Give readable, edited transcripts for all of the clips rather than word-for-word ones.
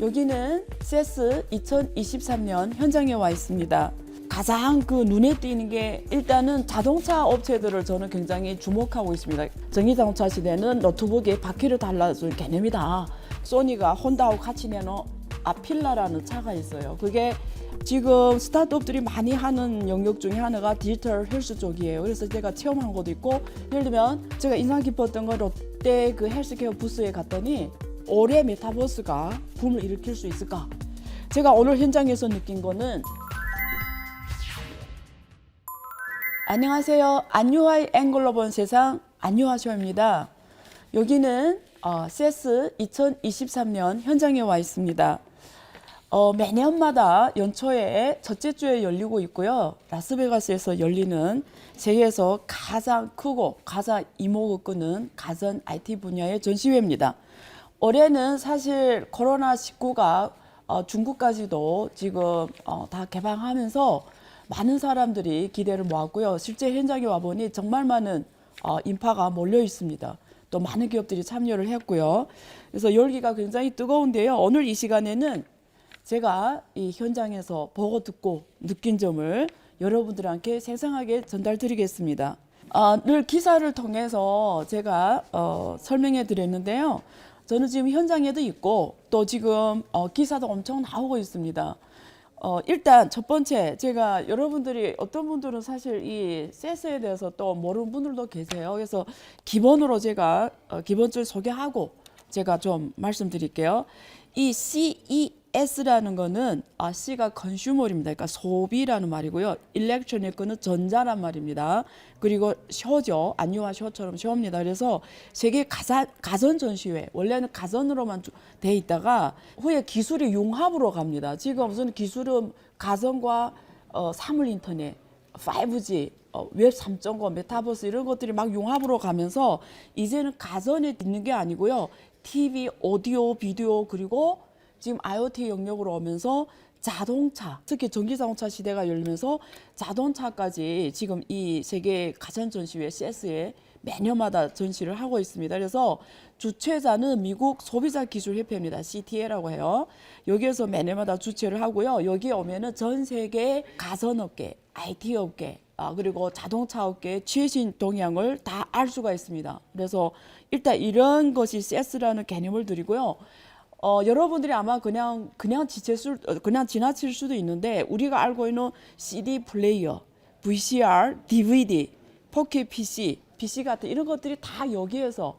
여기는 CES 2023년 현장에 와 있습니다. 가장 눈에 띄는 게 일단은 자동차 업체들을 저는 굉장히 주목하고 있습니다. 전기자동차 시대는 노트북에 바퀴를 달라준 개념이다. 소니가 혼다하고 같이 내놓은 아필라라는 차가 있어요. 그게 지금 스타트업들이 많이 하는 영역 중에 하나가 디지털 헬스 쪽이에요. 그래서 제가 체험한 것도 있고, 예를 들면 제가 인상 깊었던 건 롯데 그 헬스케어 부스에 갔더니 올해 메타버스가 붐을 일으킬 수 있을까? 제가 오늘 현장에서 느낀 거는 안녕하세요. 안유아의 앵글로 본 세상 안유아쇼입니다. 여기는 CES 2023년 현장에 와 있습니다. 매년마다 연초에 첫째 주에 열리고 있고요. 라스베가스에서 열리는 세계에서 가장 크고 가장 이목을 끄는 가전 IT 분야의 전시회입니다. 올해는 사실 코로나19가 중국까지도 지금 다 개방하면서 많은 사람들이 기대를 모았고요. 실제 현장에 와보니 정말 많은 인파가 몰려 있습니다. 또 많은 기업들이 참여를 했고요. 그래서 열기가 굉장히 뜨거운데요. 오늘 이 시간에는 제가 이 현장에서 보고 듣고 느낀 점을 여러분들한테 생생하게 전달드리겠습니다. 늘 기사를 통해서 제가 설명해 드렸는데요. 저는 지금 현장에도 있고 또 지금 기사도 엄청 나오고 있습니다. 일단 첫 번째, 제가 여러분들이 어떤 분들은 사실 이 CES에 대해서 또 모르는 분들도 계세요. 그래서 기본으로 제가 기본적으로 소개하고 제가 좀 말씀드릴게요. 이 CES라는 거는 C가 컨슈머입니다. 그러니까 소비라는 말이고요. 일렉트로닉은 전자란 말입니다. 그리고 쇼죠. 안유아 쇼처럼 쇼입니다. 그래서 세계 가전 전시회, 원래는 가전으로만 돼 있다가 후에 기술이 융합으로 갑니다. 지금 무슨 기술은 가전과 사물 인터넷, 5G, 웹 3.0, 메타버스 이런 것들이 막 융합으로 가면서 이제는 가전에 있는 게 아니고요. TV, 오디오, 비디오 그리고 지금 IoT 영역으로 오면서 자동차, 특히 전기자동차 시대가 열리면서 자동차까지 지금 이 세계 가전 전시회 CES에 매년마다 전시를 하고 있습니다. 그래서 주최자는 미국 소비자기술협회입니다. CTA라고 해요. 여기에서 매년마다 주최를 하고요. 여기 오면은 전 세계 가전업계, IT 업계, 그리고 자동차 업계의 최신 동향을 다 알 수가 있습니다. 그래서 일단 이런 것이 CES라는 개념을 드리고요. 여러분들이 아마 그냥 지나칠 수도 있는데 우리가 알고 있는 CD 플레이어, VCR, DVD, 포켓 PC, PC 같은 이런 것들이 다 여기에서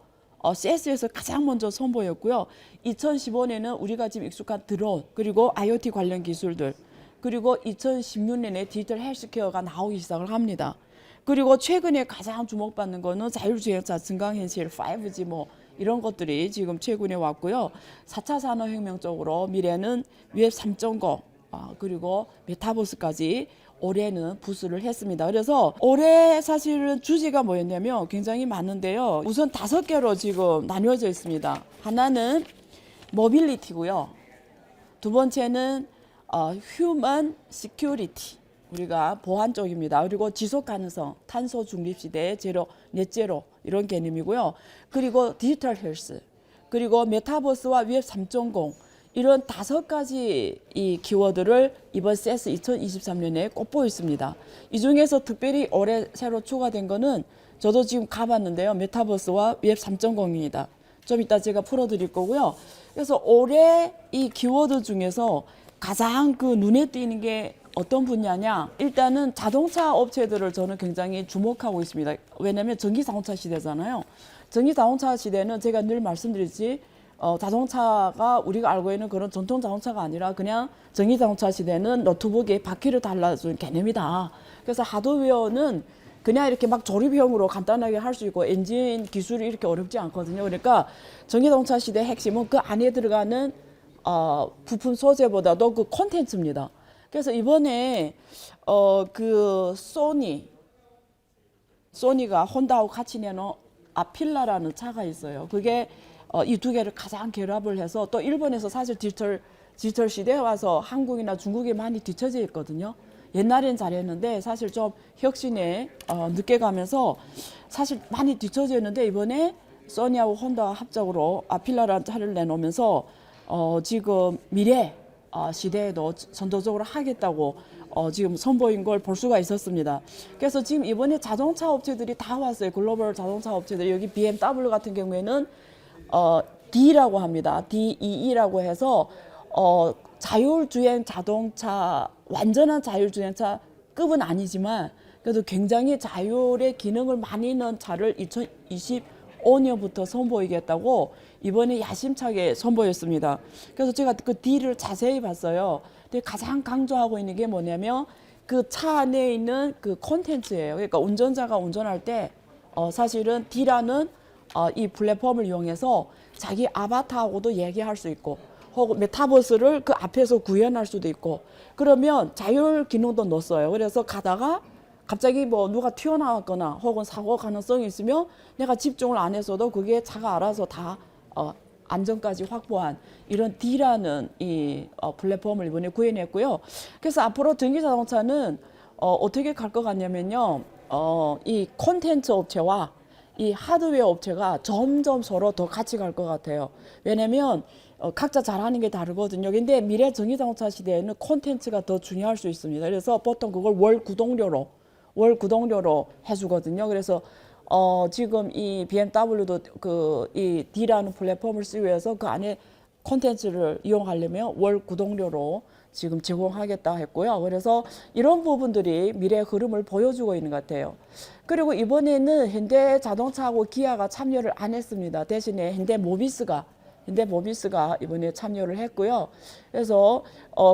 CES에서 가장 먼저 선보였고요. 2015년에는 우리가 지금 익숙한 드론 그리고 IoT 관련 기술들 그리고 2016년에 디지털 헬스케어가 나오기 시작을 합니다. 그리고 최근에 가장 주목받는 거는 자율주행차, 증강현실, 5G 이런 것들이 지금 최근에 왔고요. 4차 산업혁명 쪽으로 미래는 웹 3.0 그리고 메타버스까지 올해는 부스를 했습니다. 그래서 올해 사실은 주제가 뭐였냐면 굉장히 많은데요. 우선 5개로 지금 나뉘어져 있습니다. 하나는 모빌리티고요. 두 번째는 휴먼 시큐리티, 우리가 보안 쪽입니다. 그리고 지속 가능성, 탄소 중립 시대의 제로, 넷제로 이런 개념이고요. 그리고 디지털 헬스, 그리고 메타버스와 웹 3.0 이런 5가지 이 키워드를 이번 CES 2023년에 꼽고 있습니다. 이 중에서 특별히 올해 새로 추가된 거는 저도 지금 가봤는데요. 메타버스와 웹 3.0입니다. 좀 이따 제가 풀어드릴 거고요. 그래서 올해 이 키워드 중에서 가장 눈에 띄는 게 어떤 분야냐? 일단은 자동차 업체들을 저는 굉장히 주목하고 있습니다. 왜냐하면 전기자동차 시대잖아요. 전기자동차 시대는 제가 늘 말씀드리지 자동차가 우리가 알고 있는 그런 전통 자동차가 아니라 그냥 전기자동차 시대는 노트북에 바퀴를 달라준 개념이다. 그래서 하드웨어는 그냥 이렇게 막 조립형으로 간단하게 할 수 있고 엔진 기술이 이렇게 어렵지 않거든요. 그러니까 전기자동차 시대의 핵심은 그 안에 들어가는 부품 소재보다도 그 콘텐츠입니다. 그래서 이번에 그 소니가 혼다하고 같이 내놓은 아필라라는 차가 있어요. 그게 이 두 개를 가장 결합을 해서 또 일본에서 사실 디지털 시대에 와서 한국이나 중국이 많이 뒤처져 있거든요. 옛날엔 잘했는데 사실 좀 혁신에 늦게 가면서 사실 많이 뒤처져 있는데 이번에 소니하고 혼다와 합작으로 아필라라는 차를 내놓으면서 지금 미래 시대에도 선도적으로 하겠다고 지금 선보인 걸 볼 수가 있었습니다. 그래서 지금 이번에 자동차 업체들이 다 왔어요. 글로벌 자동차 업체들. 여기 BMW 같은 경우에는 D라고 합니다. DEE라고 해서 자율주행 자동차, 완전한 자율주행차 급은 아니지만 그래도 굉장히 자율의 기능을 많이 넣은 차를 2025년부터 선보이겠다고 이번에 야심차게 선보였습니다. 그래서 제가 그 D를 자세히 봤어요. 근데 가장 강조하고 있는 게 뭐냐면 그 차 안에 있는 그 콘텐츠예요. 그러니까 운전자가 운전할 때 사실은 D라는 이 플랫폼을 이용해서 자기 아바타하고도 얘기할 수 있고 혹은 메타버스를 그 앞에서 구현할 수도 있고 그러면 자율 기능도 넣었어요. 그래서 가다가 갑자기 뭐 누가 튀어나왔거나 혹은 사고 가능성이 있으면 내가 집중을 안 했어도 그게 차가 알아서 다 안전까지 확보한 이런 D라는 이 플랫폼을 이번에 구현했고요. 그래서 앞으로 전기자동차는 어떻게 갈 것 같냐면요. 이 콘텐츠 업체와 이 하드웨어 업체가 점점 서로 더 같이 갈 것 같아요. 왜냐면 각자 잘하는 게 다르거든요. 근데 미래 전기자동차 시대에는 콘텐츠가 더 중요할 수 있습니다. 그래서 보통 그걸 월 구독료로 해주거든요. 그래서 지금 이 BMW도 이 D라는 플랫폼을 쓰기 위해서 그 안에 콘텐츠를 이용하려면 월 구독료로 지금 제공하겠다 했고요. 그래서 이런 부분들이 미래의 흐름을 보여주고 있는 것 같아요. 그리고 이번에는 현대자동차하고 기아가 참여를 안 했습니다. 대신에 현대모비스가 이번에 참여를 했고요. 그래서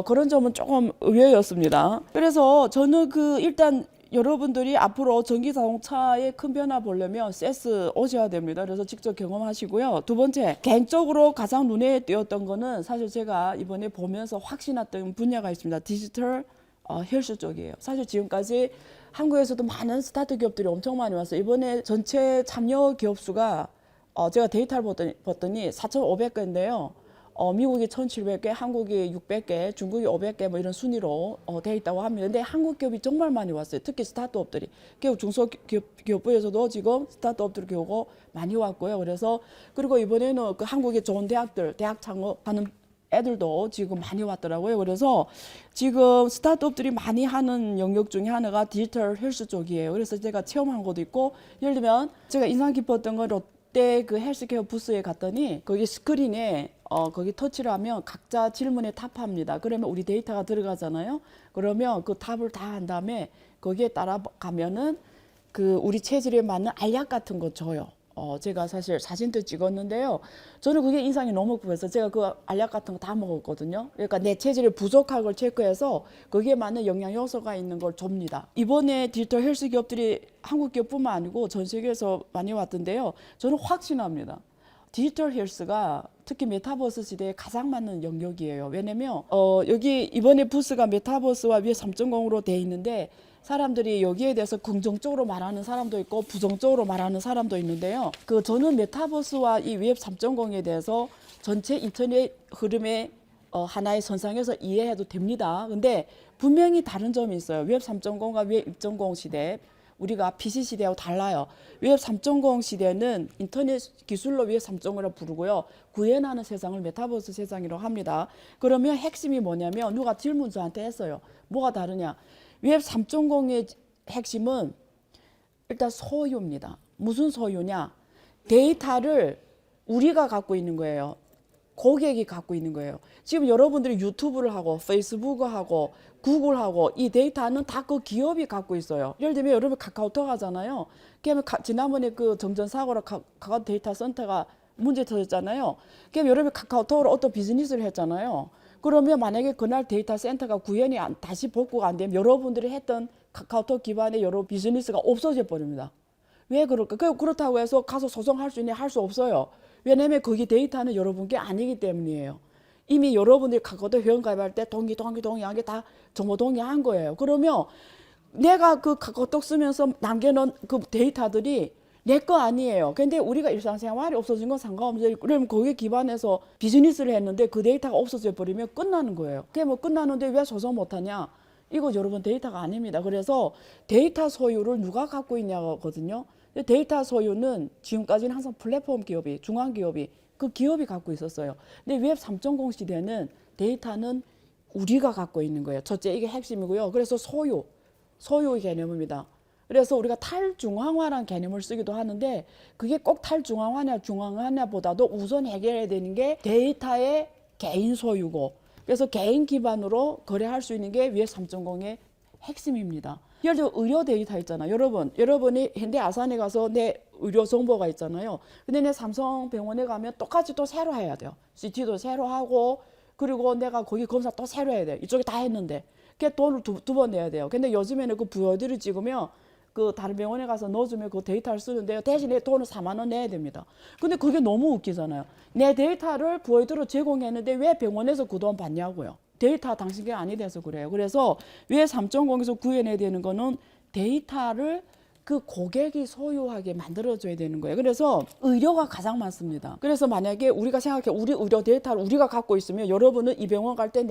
그런 점은 조금 의외였습니다. 그래서 저는 일단 여러분들이 앞으로 전기자동차의 큰 변화 보려면 CES 오셔야 됩니다. 그래서 직접 경험하시고요. 두 번째, 개인적으로 가장 눈에 띄었던 거는 사실 제가 이번에 보면서 확신했던 분야가 있습니다. 디지털 헬스 쪽이에요. 사실 지금까지 한국에서도 많은 스타트 기업들이 엄청 많이 왔어요. 이번에 전체 참여 기업 수가 제가 데이터를 봤더니 4,500개인데요. 미국이 1,700개, 한국이 600개, 중국이 500개 뭐 이런 순위로 돼 있다고 합니다. 근데 한국 기업이 정말 많이 왔어요. 특히 스타트업들이. 기업 중소기업부에서도 지금 스타트업들이 오고 많이 왔고요. 그래서 그리고 이번에는 그 한국의 좋은 대학들, 대학 창업하는 애들도 지금 많이 왔더라고요. 그래서 지금 스타트업들이 많이 하는 영역 중에 하나가 디지털 헬스 쪽이에요. 그래서 제가 체험한 것도 있고, 예를 들면 제가 인상 깊었던 건 롯데 그 헬스케어 부스에 갔더니 거기 스크린에 거기 터치를 하면 각자 질문에 답합니다. 그러면 우리 데이터가 들어가잖아요. 그러면 그 답을 다 한 다음에 거기에 따라가면은 그 우리 체질에 맞는 알약 같은 거 줘요. 제가 사실 사진도 찍었는데요. 저는 그게 인상이 너무 깊어서 제가 그 알약 같은 거 다 먹었거든요. 그러니까 내 체질이 부족한 걸 체크해서 거기에 맞는 영양 요소가 있는 걸 줍니다. 이번에 디지털 헬스 기업들이 한국 기업뿐만 아니고 전 세계에서 많이 왔던데요. 저는 확신합니다. 디지털 헬스가 특히 메타버스 시대에 가장 맞는 영역이에요. 왜냐면 여기 이번에 부스가 메타버스와 웹 3.0으로 돼 있는데 사람들이 여기에 대해서 긍정적으로 말하는 사람도 있고 부정적으로 말하는 사람도 있는데요. 저는 메타버스와 이 웹 3.0에 대해서 전체 인터넷 흐름의 하나의 선상에서 이해해도 됩니다. 근데 분명히 다른 점이 있어요. 웹 3.0과 웹 2.0 시대. 우리가 PC 시대하고 달라요. 웹 3.0 시대는 인터넷 기술로 웹 3.0이라고 부르고요. 구현하는 세상을 메타버스 세상이라고 합니다. 그러면 핵심이 뭐냐면 누가 질문 저한테 했어요. 뭐가 다르냐? 웹 3.0의 핵심은 일단 소유입니다. 무슨 소유냐? 데이터를 우리가 갖고 있는 거예요. 고객이 갖고 있는 거예요. 지금 여러분들이 유튜브를 하고 페이스북을 하고 구글하고 이 데이터는 다 그 기업이 갖고 있어요. 예를 들면 여러분 카카오톡 하잖아요. 그러면 지난번에 그 정전사고로 카카오 데이터 센터가 문제 터졌잖아요. 그럼 여러분 카카오톡으로 어떤 비즈니스를 했잖아요. 그러면 만약에 그날 데이터 센터가 구현이 다시 복구가 안 되면 여러분들이 했던 카카오톡 기반의 여러 비즈니스가 없어져 버립니다. 왜 그럴까? 그렇다고 해서 가서 소송할 수 있냐? 할 수 없어요. 왜냐하면 거기 데이터는 여러분께 아니기 때문이에요. 이미 여러분들이 카카오톡 회원가입할 때 동의한 게 다 정보 동의한 거예요. 그러면 내가 그 카카오톡 쓰면서 남겨놓은 그 데이터들이 내 거 아니에요. 근데 우리가 일상생활이 없어진 건 상관없어요. 그러면 거기에 기반해서 비즈니스를 했는데 그 데이터가 없어져 버리면 끝나는 거예요. 그게 뭐 끝나는데 왜 소송 못하냐? 이거 여러분 데이터가 아닙니다. 그래서 데이터 소유를 누가 갖고 있냐거든요. 데이터 소유는 지금까지는 항상 플랫폼 기업이, 중앙 기업이 그 기업이 갖고 있었어요. 근데 웹 3.0 시대는 데이터는 우리가 갖고 있는 거예요. 첫째, 이게 핵심이고요. 그래서 소유의 개념입니다. 그래서 우리가 탈중앙화라는 개념을 쓰기도 하는데 그게 꼭 탈중앙화냐 중앙화냐보다도 우선 해결해야 되는 게 데이터의 개인 소유고, 그래서 개인 기반으로 거래할 수 있는 게 웹 3.0의 핵심입니다. 예를 들어 의료 데이터 있잖아요. 여러분이 현대 아산에 가서 내 의료 정보가 있잖아요. 근데 내 삼성병원에 가면 똑같이 또 새로 해야 돼요. CT도 새로 하고, 그리고 내가 거기 검사 또 새로 해야 돼요. 이쪽에 다 했는데 그게 돈을 두 번 내야 돼요. 근데 요즘에는 그 VOD를 찍으면 그 다른 병원에 가서 넣어주면 그 데이터를 쓰는데요. 대신에 돈을 4만 원 내야 됩니다. 근데 그게 너무 웃기잖아요. 내 데이터를 VOD로 제공했는데 왜 병원에서 그 돈 받냐고요. 데이터 당신 게 아니 돼서 그래요. 그래서 왜 3.0에서 구현해야 되는 거는 데이터를 그 고객이 소유하게 만들어줘야 되는 거예요. 그래서 의료가 가장 많습니다. 그래서 만약에 우리가 생각해, 우리 의료 데이터를 우리가 갖고 있으면 여러분은 이 병원 갈 때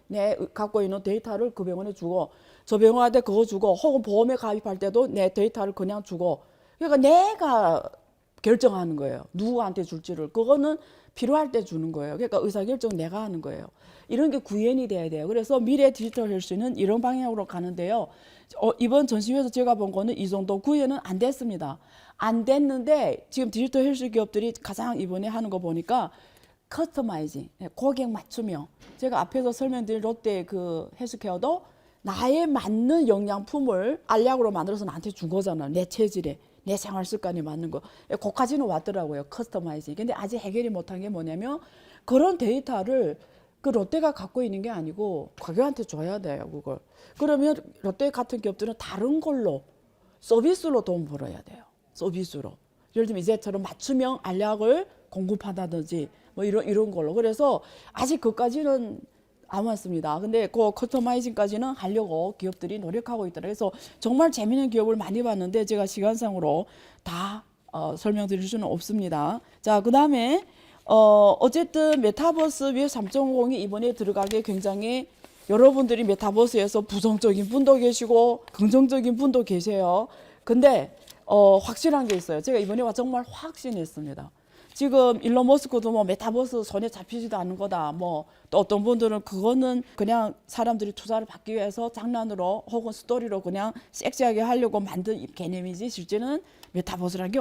내 갖고 있는 데이터를 그 병원에 주고, 저 병원한테 그거 주고, 혹은 보험에 가입할 때도 내 데이터를 그냥 주고, 그러니까 내가 결정하는 거예요. 누구한테 줄지를. 그거는 필요할 때 주는 거예요. 그러니까 의사결정 내가 하는 거예요. 이런 게 구현이 돼야 돼요. 그래서 미래 디지털 헬스는 이런 방향으로 가는데요. 이번 전시회에서 제가 본 거는 이 정도 구현은 안 됐습니다. 안 됐는데 지금 디지털 헬스 기업들이 가장 이번에 하는 거 보니까 커스터마이징, 고객 맞춤형. 제가 앞에서 설명드린 롯데 그 헬스케어도 나에 맞는 영양품을 알약으로 만들어서 나한테 준 거잖아요. 내 체질에, 내 생활 습관에 맞는 거. 거기까지는 왔더라고요. 커스터마이징. 근데 아직 해결이 못한 게 뭐냐면 그런 데이터를 그 롯데가 갖고 있는 게 아니고 고객한테 줘야 돼요, 그걸. 그러면 롯데 같은 기업들은 다른 걸로 서비스로 돈 벌어야 돼요. 서비스로. 예를 들면 이제처럼 맞춤형 알약을 공급한다든지 뭐 이런 걸로. 그래서 아직 그까지는 안 왔습니다. 근데 그 커스터마이징까지는 하려고 기업들이 노력하고 있더라고요. 그래서 정말 재미있는 기업을 많이 봤는데 제가 시간상으로 다 설명드릴 수는 없습니다. 자, 그다음에 어쨌든 메타버스 웹 3.0이 이번에 들어가게 굉장히 여러분들이 메타버스에서 부정적인 분도 계시고 긍정적인 분도 계세요. 근데 확실한 게 있어요. 제가 이번에 와 정말 확신했습니다. 지금 일론 머스크도 뭐 메타버스 손에 잡히지도 않는 거다. 뭐 또 어떤 분들은 그거는 그냥 사람들이 투자를 받기 위해서 장난으로 혹은 스토리로 그냥 섹시하게 하려고 만든 개념이지 실제는 메타버스라는 게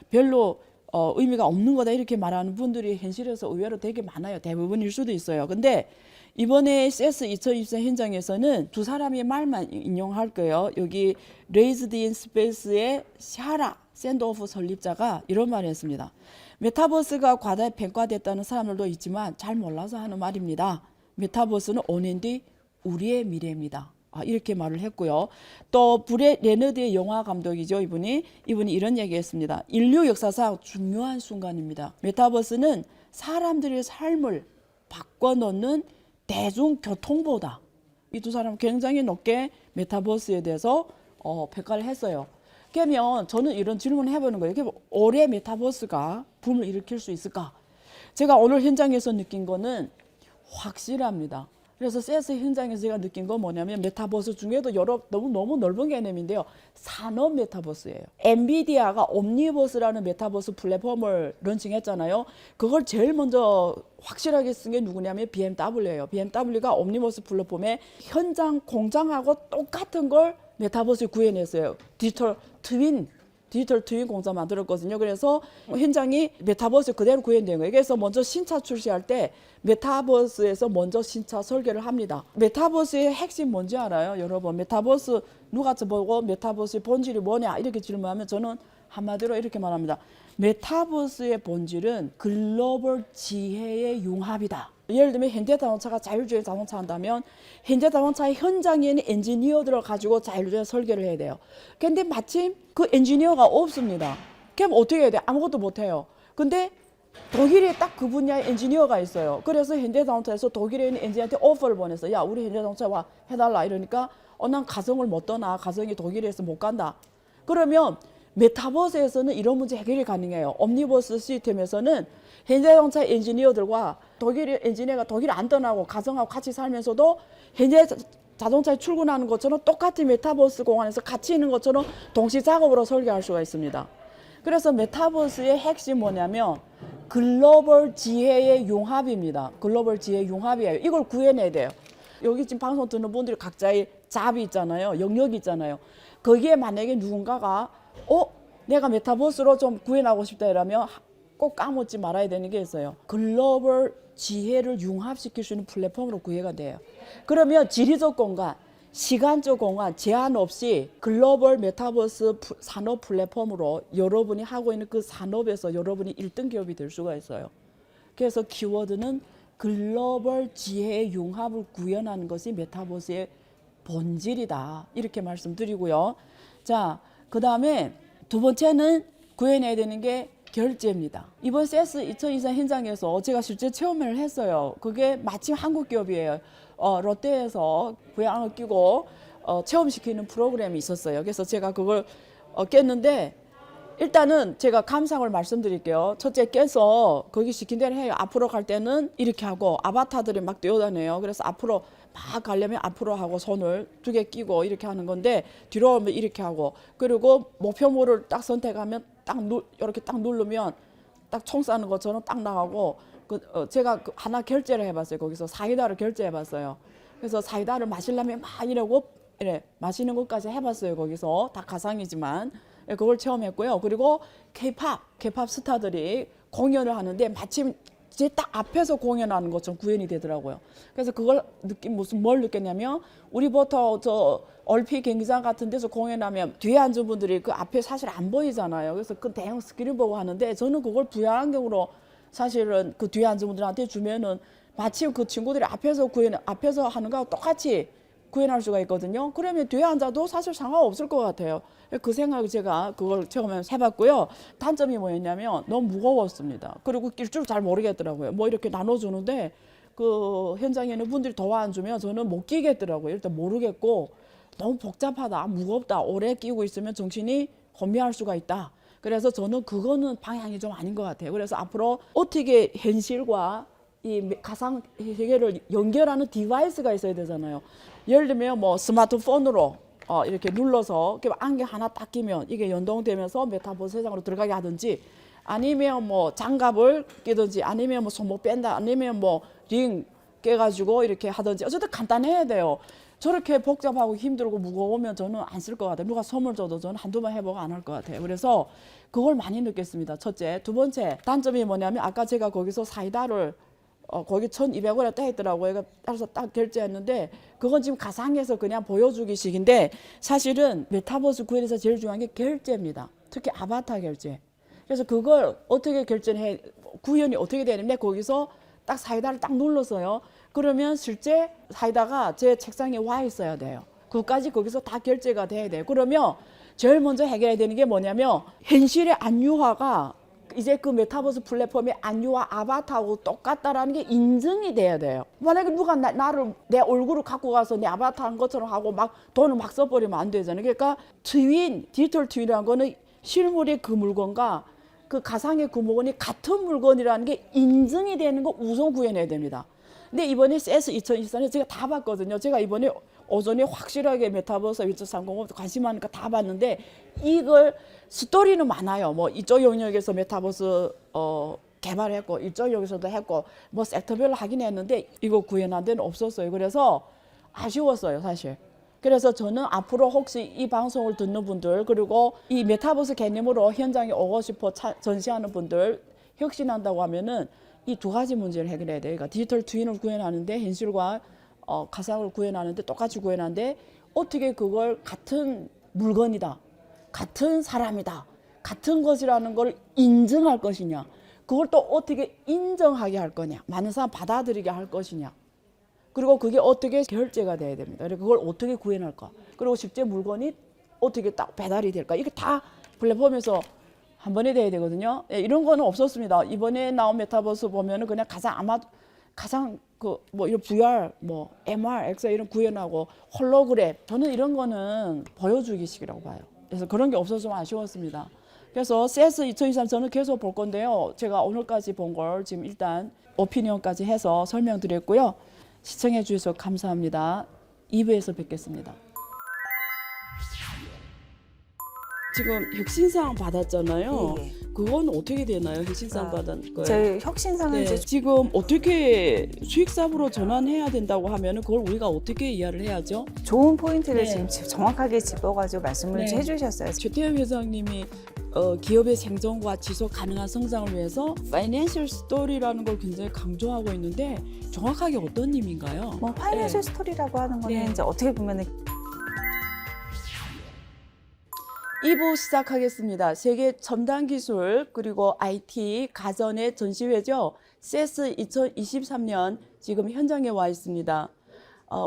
별로 의미가 없는 거다 이렇게 말하는 분들이 현실에서 의외로 되게 많아요. 대부분일 수도 있어요. 근데 이번에 CES 2024 현장에서는 두 사람의 말만 인용할 거예요. 여기 Raised in Space의 샤라 샌드오프 설립자가 이런 말을 했습니다. 메타버스가 과대평가됐다는 사람들도 있지만 잘 몰라서 하는 말입니다. 메타버스는 5년 뒤 우리의 미래입니다. 이렇게 말을 했고요. 또 브렛 레너드의 영화 감독이죠. 이분이 이런 얘기했습니다. 인류 역사상 중요한 순간입니다. 메타버스는 사람들의 삶을 바꿔놓는 대중교통보다. 이 두 사람 굉장히 높게 메타버스에 대해서 평가를 했어요. 그러면 저는 이런 질문을 해보는 거예요. 올해 메타버스가 붐을 일으킬 수 있을까? 제가 오늘 현장에서 느낀 거는 확실합니다. 그래서 CES 현장에서 제가 느낀 건 뭐냐면 메타버스 중에도 너무 넓은 개념인데요. 산업 메타버스예요. 엔비디아가 옴니버스라는 메타버스 플랫폼을 런칭했잖아요. 그걸 제일 먼저 확실하게 쓴 게 누구냐면 BMW예요. BMW가 옴니버스 플랫폼에 현장 공장하고 똑같은 걸 메타버스에 구현했어요. 디지털 트윈 공장 만들었거든요. 그래서 현장이 메타버스 그대로 구현된 거예요. 그래서 먼저 신차 출시할 때 메타버스에서 먼저 신차 설계를 합니다. 메타버스의 핵심 뭔지 알아요? 여러분, 메타버스 누가 보고 메타버스의 본질이 뭐냐 이렇게 질문하면 저는 한마디로 이렇게 말합니다. 메타버스의 본질은 글로벌 지혜의 융합이다. 예를 들면 현대자동차가 자율주행 자동차 한다면 현대자동차의 현장에 있는 엔지니어들을 가지고 자율주행 설계를 해야 돼요. 근데 마침 그 엔지니어가 없습니다. 그럼 어떻게 해야 돼? 아무것도 못해요. 근데 독일에 딱 그 분야의 엔지니어가 있어요. 그래서 현대자동차에서 독일에 있는 엔지니어한테 오퍼를 보냈어요. 야, 우리 현대자동차 와 해달라. 이러니까 난 가정을 못 떠나. 가정이 독일에서 못 간다. 그러면 메타버스에서는 이런 문제 해결이 가능해요. 옴니버스 시스템에서는 현대자동차 엔지니어들과 독일 엔지니어가 독일 안 떠나고 가정하고 같이 살면서도 현대 자동차에 출근하는 것처럼 똑같은 메타버스 공간에서 같이 있는 것처럼 동시 작업으로 설계할 수가 있습니다. 그래서 메타버스의 핵심 뭐냐면 글로벌 지혜의 융합입니다. 글로벌 지혜 융합이에요. 이걸 구해내야 돼요. 여기 지금 방송 듣는 분들이 각자의 잡이 있잖아요. 영역이 있잖아요. 거기에 만약에 누군가가 내가 메타버스로 좀 구해나고 싶다 이러면 꼭 까먹지 말아야 되는 게 있어요. 글로벌 지혜를 융합시킬 수 있는 플랫폼으로 구해가 돼요. 그러면 지리적 공간, 시간적 공간 제한 없이 글로벌 메타버스 산업 플랫폼으로 여러분이 하고 있는 그 산업에서 여러분이 1등 기업이 될 수가 있어요. 그래서 키워드는 글로벌 지혜의 융합을 구현하는 것이 메타버스의 본질이다. 이렇게 말씀드리고요. 자, 그 다음에 두 번째는 구해내야 되는 게 결제입니다. 이번 CES 2023 현장에서 제가 실제 체험을 했어요. 그게 마침 한국 기업이에요. 롯데에서 VR 끼고 체험시키는 프로그램이 있었어요. 그래서 제가 그걸 깼는데 일단은 제가 감상을 말씀드릴게요. 첫째 깨서 거기 시킨 대로 해요. 앞으로 갈 때는 이렇게 하고 아바타들이 막 뛰어다녀요. 그래서 앞으로 막 가려면 앞으로 하고 손을 2개 끼고 이렇게 하는 건데 뒤로 오면 이렇게 하고 그리고 목표물을 딱 선택하면 이렇게 딱 누르면 딱 총 쏘는 것처럼 딱 나가고 제가 하나 결제를 해봤어요. 거기서 사이다를 결제해봤어요. 그래서 사이다를 마시려면 막 이러고 이래 마시는 것까지 해봤어요. 거기서 다 가상이지만 그걸 체험했고요. 그리고 K-팝 스타들이 공연을 하는데 마침 제 딱 앞에서 공연하는 것처럼 구현이 되더라고요. 그래서 그걸 뭘 느꼈냐면 우리 보통 얼핏 경기장 같은 데서 공연하면 뒤에 앉은 분들이 그 앞에 사실 안 보이잖아요. 그래서 그 대형 스크린 보고 하는데 저는 그걸 VR 안경으로 사실은 그 뒤에 앉은 분들한테 주면은 마침 그 친구들이 앞에서 하는 거하고 똑같이 구현할 수가 있거든요. 그러면 뒤에 앉아도 사실 상관없을 것 같아요. 그 생각을 제가 그걸 처음에 해봤고요. 단점이 뭐였냐면 너무 무거웠습니다. 그리고 낄 줄 잘 모르겠더라고요. 뭐 이렇게 나눠주는데 그 현장에 있는 분들이 도와주면 저는 못 끼겠더라고요. 일단 모르겠고 너무 복잡하다, 무겁다, 오래 끼고 있으면 정신이 혼미할 수가 있다. 그래서 저는 그거는 방향이 좀 아닌 것 같아요. 그래서 앞으로 어떻게 현실과 이 가상 세계를 연결하는 디바이스가 있어야 되잖아요. 예를 들면 뭐 스마트폰으로 이렇게 눌러서 안경 하나 딱 끼면 이게 연동되면서 메타버스 세상으로 들어가게 하든지 아니면 뭐 장갑을 끼든지 아니면 뭐 손목 뺀다 아니면 뭐 링 깨가지고 이렇게 하든지 어쨌든 간단해야 돼요. 저렇게 복잡하고 힘들고 무거우면 저는 안 쓸 것 같아요. 누가 선물 줘도 저는 한두 번 해보고 안 할 것 같아요. 그래서 그걸 많이 느꼈습니다. 첫째. 두 번째 단점이 뭐냐면 아까 제가 거기서 사이다를 거기 1,200원에 떠 있더라고요. 따라서 딱 결제했는데 그건 지금 가상에서 그냥 보여주기식인데 사실은 메타버스 구현에서 제일 중요한 게 결제입니다. 특히 아바타 결제. 그래서 그걸 어떻게 구현이 어떻게 되는데 거기서 딱 사이다를 딱 눌렀어요. 그러면 실제 사이다가 제 책상에 와 있어야 돼요. 그것까지 거기서 다 결제가 돼야 돼요. 그러면 제일 먼저 해결해야 되는 게 뭐냐면 현실의 안유화가 이제 그 메타버스 플랫폼의 안유와 아바타하고 똑같다라는 게 인증이 돼야 돼요. 만약에 누가 나를 내 얼굴을 갖고 가서 내 아바타 한 것처럼 하고 막 돈을 막 써버리면 안 되잖아요. 그러니까 디지털 트윈이라는 거는 실물의 그 물건과 그 가상의 그 물건이 같은 물건이라는 게 인증이 되는 거 우선 구해내야 됩니다. 근데 이번에 CES 2024에 제가 다 봤거든요. 제가 이번에 오전에 확실하게 메타버스 2030 관심 많으니까 다 봤는데 이걸 스토리는 많아요. 뭐 이쪽 영역에서 메타버스 개발했고 이쪽 영역에서도 했고 뭐 섹터별로 하긴 했는데 이거 구현한 데는 없었어요. 그래서 아쉬웠어요, 사실. 그래서 저는 앞으로 혹시 이 방송을 듣는 분들 그리고 이 메타버스 개념으로 현장에 오고 싶어 전시하는 분들 혁신한다고 하면은 이 두 가지 문제를 해결해야 돼요. 그러니까 디지털 트윈을 구현하는데 현실과 가상을 구현하는데 똑같이 구현하는데 어떻게 그걸 같은 물건이다, 같은 사람이다, 같은 것이라는 걸 인증할 것이냐, 그걸 또 어떻게 인정하게 할 거냐, 많은 사람 받아들이게 할 것이냐, 그리고 그게 어떻게 결제가 돼야 됩니다. 그리고 그걸 어떻게 구현할까, 그리고 실제 물건이 어떻게 딱 배달이 될까, 이게 다 플랫폼에서 한 번에 돼야 되거든요. 예, 이런 거는 없었습니다. 이번에 나온 메타버스 보면은 그냥 가장 뭐 이런 VR, 뭐 MR, XR 이런 구현하고 홀로그램, 저는 이런 거는 보여주기식이라고 봐요. 그래서 그런 게 없어서 좀 아쉬웠습니다. 그래서 CES 2023 저는 계속 볼 건데요. 제가 오늘까지 본 걸 지금 일단 오피니언까지 해서 설명드렸고요. 시청해 주셔서 감사합니다. 2부에서 뵙겠습니다. 지금 혁신상 받았잖아요. 예, 예. 그건 어떻게 되나요? 혁신상 받은 거예요? 저희 혁신상은 네, 이제 지금 어떻게 수익사업으로 전환해야 된다고 하면 그걸 우리가 어떻게 이해를 해야죠? 좋은 포인트를 네. 지금 정확하게 짚어가지고 말씀을 네. 해주셨어요. 최태현 회장님이 기업의 생존과 지속 가능한 성장을 위해서 파이낸셜 스토리라는 걸 굉장히 강조하고 있는데 정확하게 어떤 의미인가요? 뭐 파이낸셜 네. 스토리라고 하는 거는 네. 이제 어떻게 보면은 2부 시작하겠습니다. 세계 첨단 기술 그리고 IT 가전의 전시회죠. CES 2023년 지금 현장에 와 있습니다.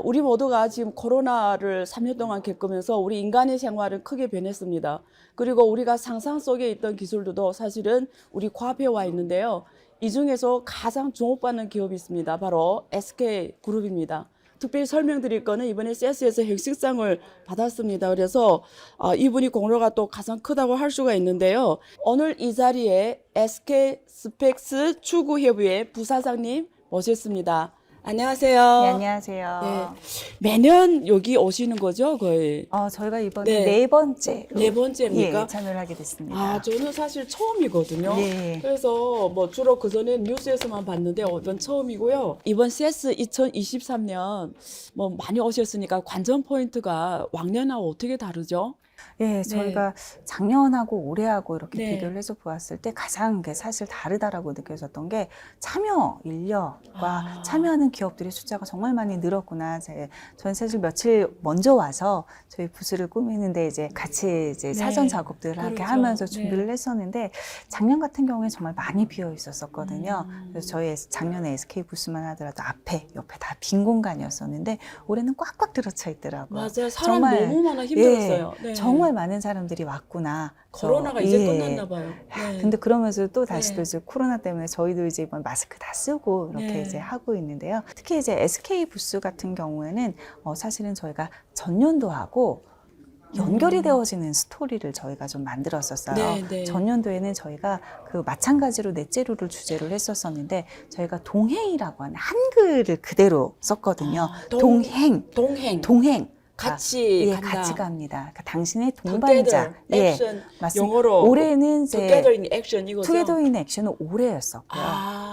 우리 모두가 지금 코로나를 3년 동안 겪으면서 우리 인간의 생활은 크게 변했습니다. 그리고 우리가 상상 속에 있던 기술들도 사실은 우리 코앞에 와 있는데요. 이 중에서 가장 주목받는 기업이 있습니다. 바로 SK그룹입니다. 특별히 설명드릴 거는 이번에 CES에서 혁신상을 받았습니다. 그래서 이분이 공로가 또 가장 크다고 할 수가 있는데요. 오늘 이 자리에 SK스펙스 추구협의회 부사장님 모셨습니다. 안녕하세요. 네, 안녕하세요. 네. 매년 여기 오시는 거죠, 거의? 저희가 이번에 네. 네 번째 네 번째입니까? 예, 참여를 하게 됐습니다. 저는 사실 처음이거든요. 네. 그래서 뭐 주로 그전에 뉴스에서만 봤는데 이번 처음이고요. 이번 CES 2023년 뭐 많이 오셨으니까 관전 포인트가 왕년하고 어떻게 다르죠? 예, 저희가 작년하고 올해하고 이렇게 네. 비교를 해서 보았을 때 가장 게 사실 다르다라고 느껴졌던 게 참여 인력과 참여하는 기업들의 숫자가 정말 많이 늘었구나. 전 사실 며칠 먼저 와서 저희 부스를 꾸미는데 이제 같이 이제 사전 작업들을 이렇게 그렇죠. 하면서 준비를 했었는데 작년 같은 경우에 정말 많이 비어 있었거든요. 음. 그래서 저희 작년에 SK 부스만 하더라도 앞에 옆에 다 빈 공간이었었는데 올해는 꽉꽉 들어차 있더라고요. 맞아요. 사람 정말, 너무 많아 힘들었어요. 네. 정말 많은 사람들이 왔구나. 코로나가 그래서, 이제 끝났나 봐요. 네. 근데 그러면서 또 다시 네. 또 이제 코로나 때문에 저희도 이제 이번 마스크 다 쓰고 이렇게 네. 이제 하고 있는데요. 특히 이제 SK 부스 같은 경우에는 사실은 저희가 전년도하고 연결이 되어지는 스토리를 저희가 좀 만들었었어요. 네, 네. 전년도에는 저희가 그 마찬가지로 넷제로를 주제로 했었었는데 저희가 동행이라고 하는 한글을 그대로 썼거든요. 동행. 같이 간다. 같이 갑니다. 그러니까 당신의 동반자. Together, 액션, 맞습니다. 영어로 올해는 이제 Together in Action 이거죠. Together in Action은 올해였었고요.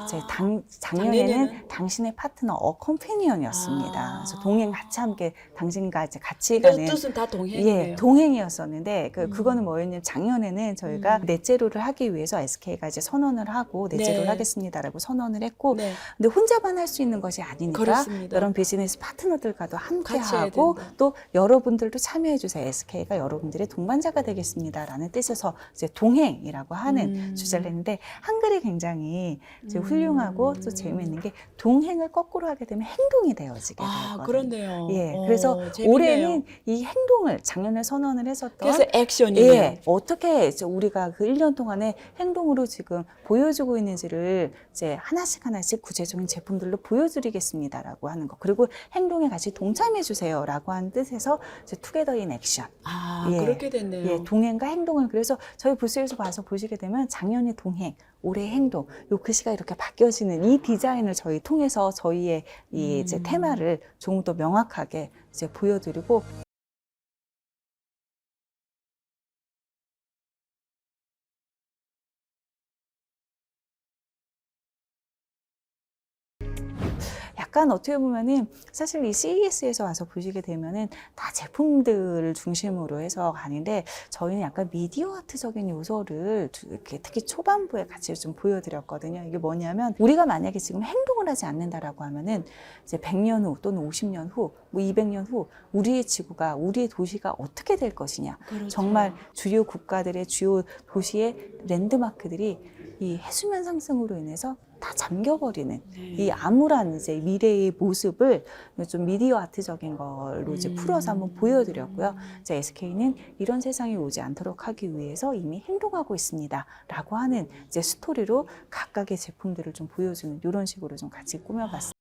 이제 작년에는 작년에는? 당신의 파트너, 컴패니언이었습니다. 그래서 동행 같이 함께 당신과 이제 같이 그 가는 뜻은 다 동행이에요. 예, 동행이었었는데 그거는 뭐였냐면 작년에는 저희가 넷제로를 하기 위해서 SK가 이제 선언을 하고 넷제로를 네. 하겠습니다라고 선언을 했고 네. 근데 혼자만 할 수 있는 것이 아니니까 그렇습니다. 여러 비즈니스 파트너들과도 함께 같이 해야 하고 된다. 또 여러분들도 참여해 주세요. SK가 여러분들의 동반자가 되겠습니다라는 뜻에서 이제 동행이라고 하는 주제를 했는데 한글이 굉장히 이제 훌륭하고 또 재미있는 게 동행을 거꾸로 하게 되면 행동이 되어지게 되거든요. 그렇네요. 예, 그래서 재밌네요. 올해는 이 행동을 작년에 선언을 했었던 그래서 액션이네요. 예, 어떻게 이제 우리가 그 1년 동안에 행동으로 지금 보여주고 있는지를 이제 하나씩 구체적인 제품들로 보여드리겠습니다라고 하는 거. 그리고 행동에 같이 동참해 주세요라고 하는 뜻에서 이제 투게더 인 액션. 그렇게 됐네요. 예, 동행과 행동을 그래서 저희 부스에서 봐서 보시게 되면 작년의 동행, 올해의 행동, 요 글씨가 이렇게 바뀌어지는 이 디자인을 저희 통해서 저희의 이 이제 테마를 조금 더 명확하게 이제 보여드리고. 약간 어떻게 보면은 사실 이 CES에서 와서 보시게 되면은 다 제품들을 중심으로 해서 가는데 저희는 약간 미디어 아트적인 요소를 이렇게 특히 초반부에 같이 좀 보여드렸거든요. 이게 뭐냐면 우리가 만약에 지금 행동을 하지 않는다라고 하면은 이제 100년 후 또는 50년 후, 뭐 200년 후 우리의 지구가 우리의 도시가 어떻게 될 것이냐. 그렇죠. 정말 주요 국가들의 주요 도시의 랜드마크들이 이 해수면 상승으로 인해서 다 잠겨버리는 이 암울한 이제 미래의 모습을 좀 미디어 아트적인 걸로 이제 풀어서 한번 보여드렸고요. 이제 SK는 이런 세상이 오지 않도록 하기 위해서 이미 행동하고 있습니다라고 하는 이제 스토리로 각각의 제품들을 좀 보여주는 이런 식으로 좀 같이 꾸며봤습니다.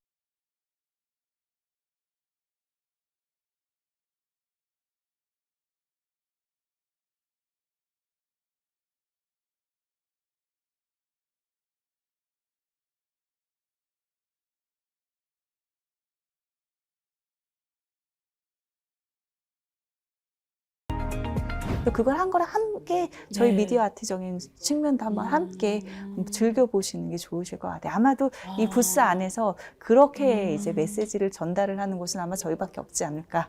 그걸 한 거랑 함께 저희 네. 미디어 아트적인 측면도 한번 함께 즐겨보시는 게 좋으실 것 같아요. 아마도 이 부스 안에서 그렇게 이제 메시지를 전달을 하는 곳은 아마 저희밖에 없지 않을까.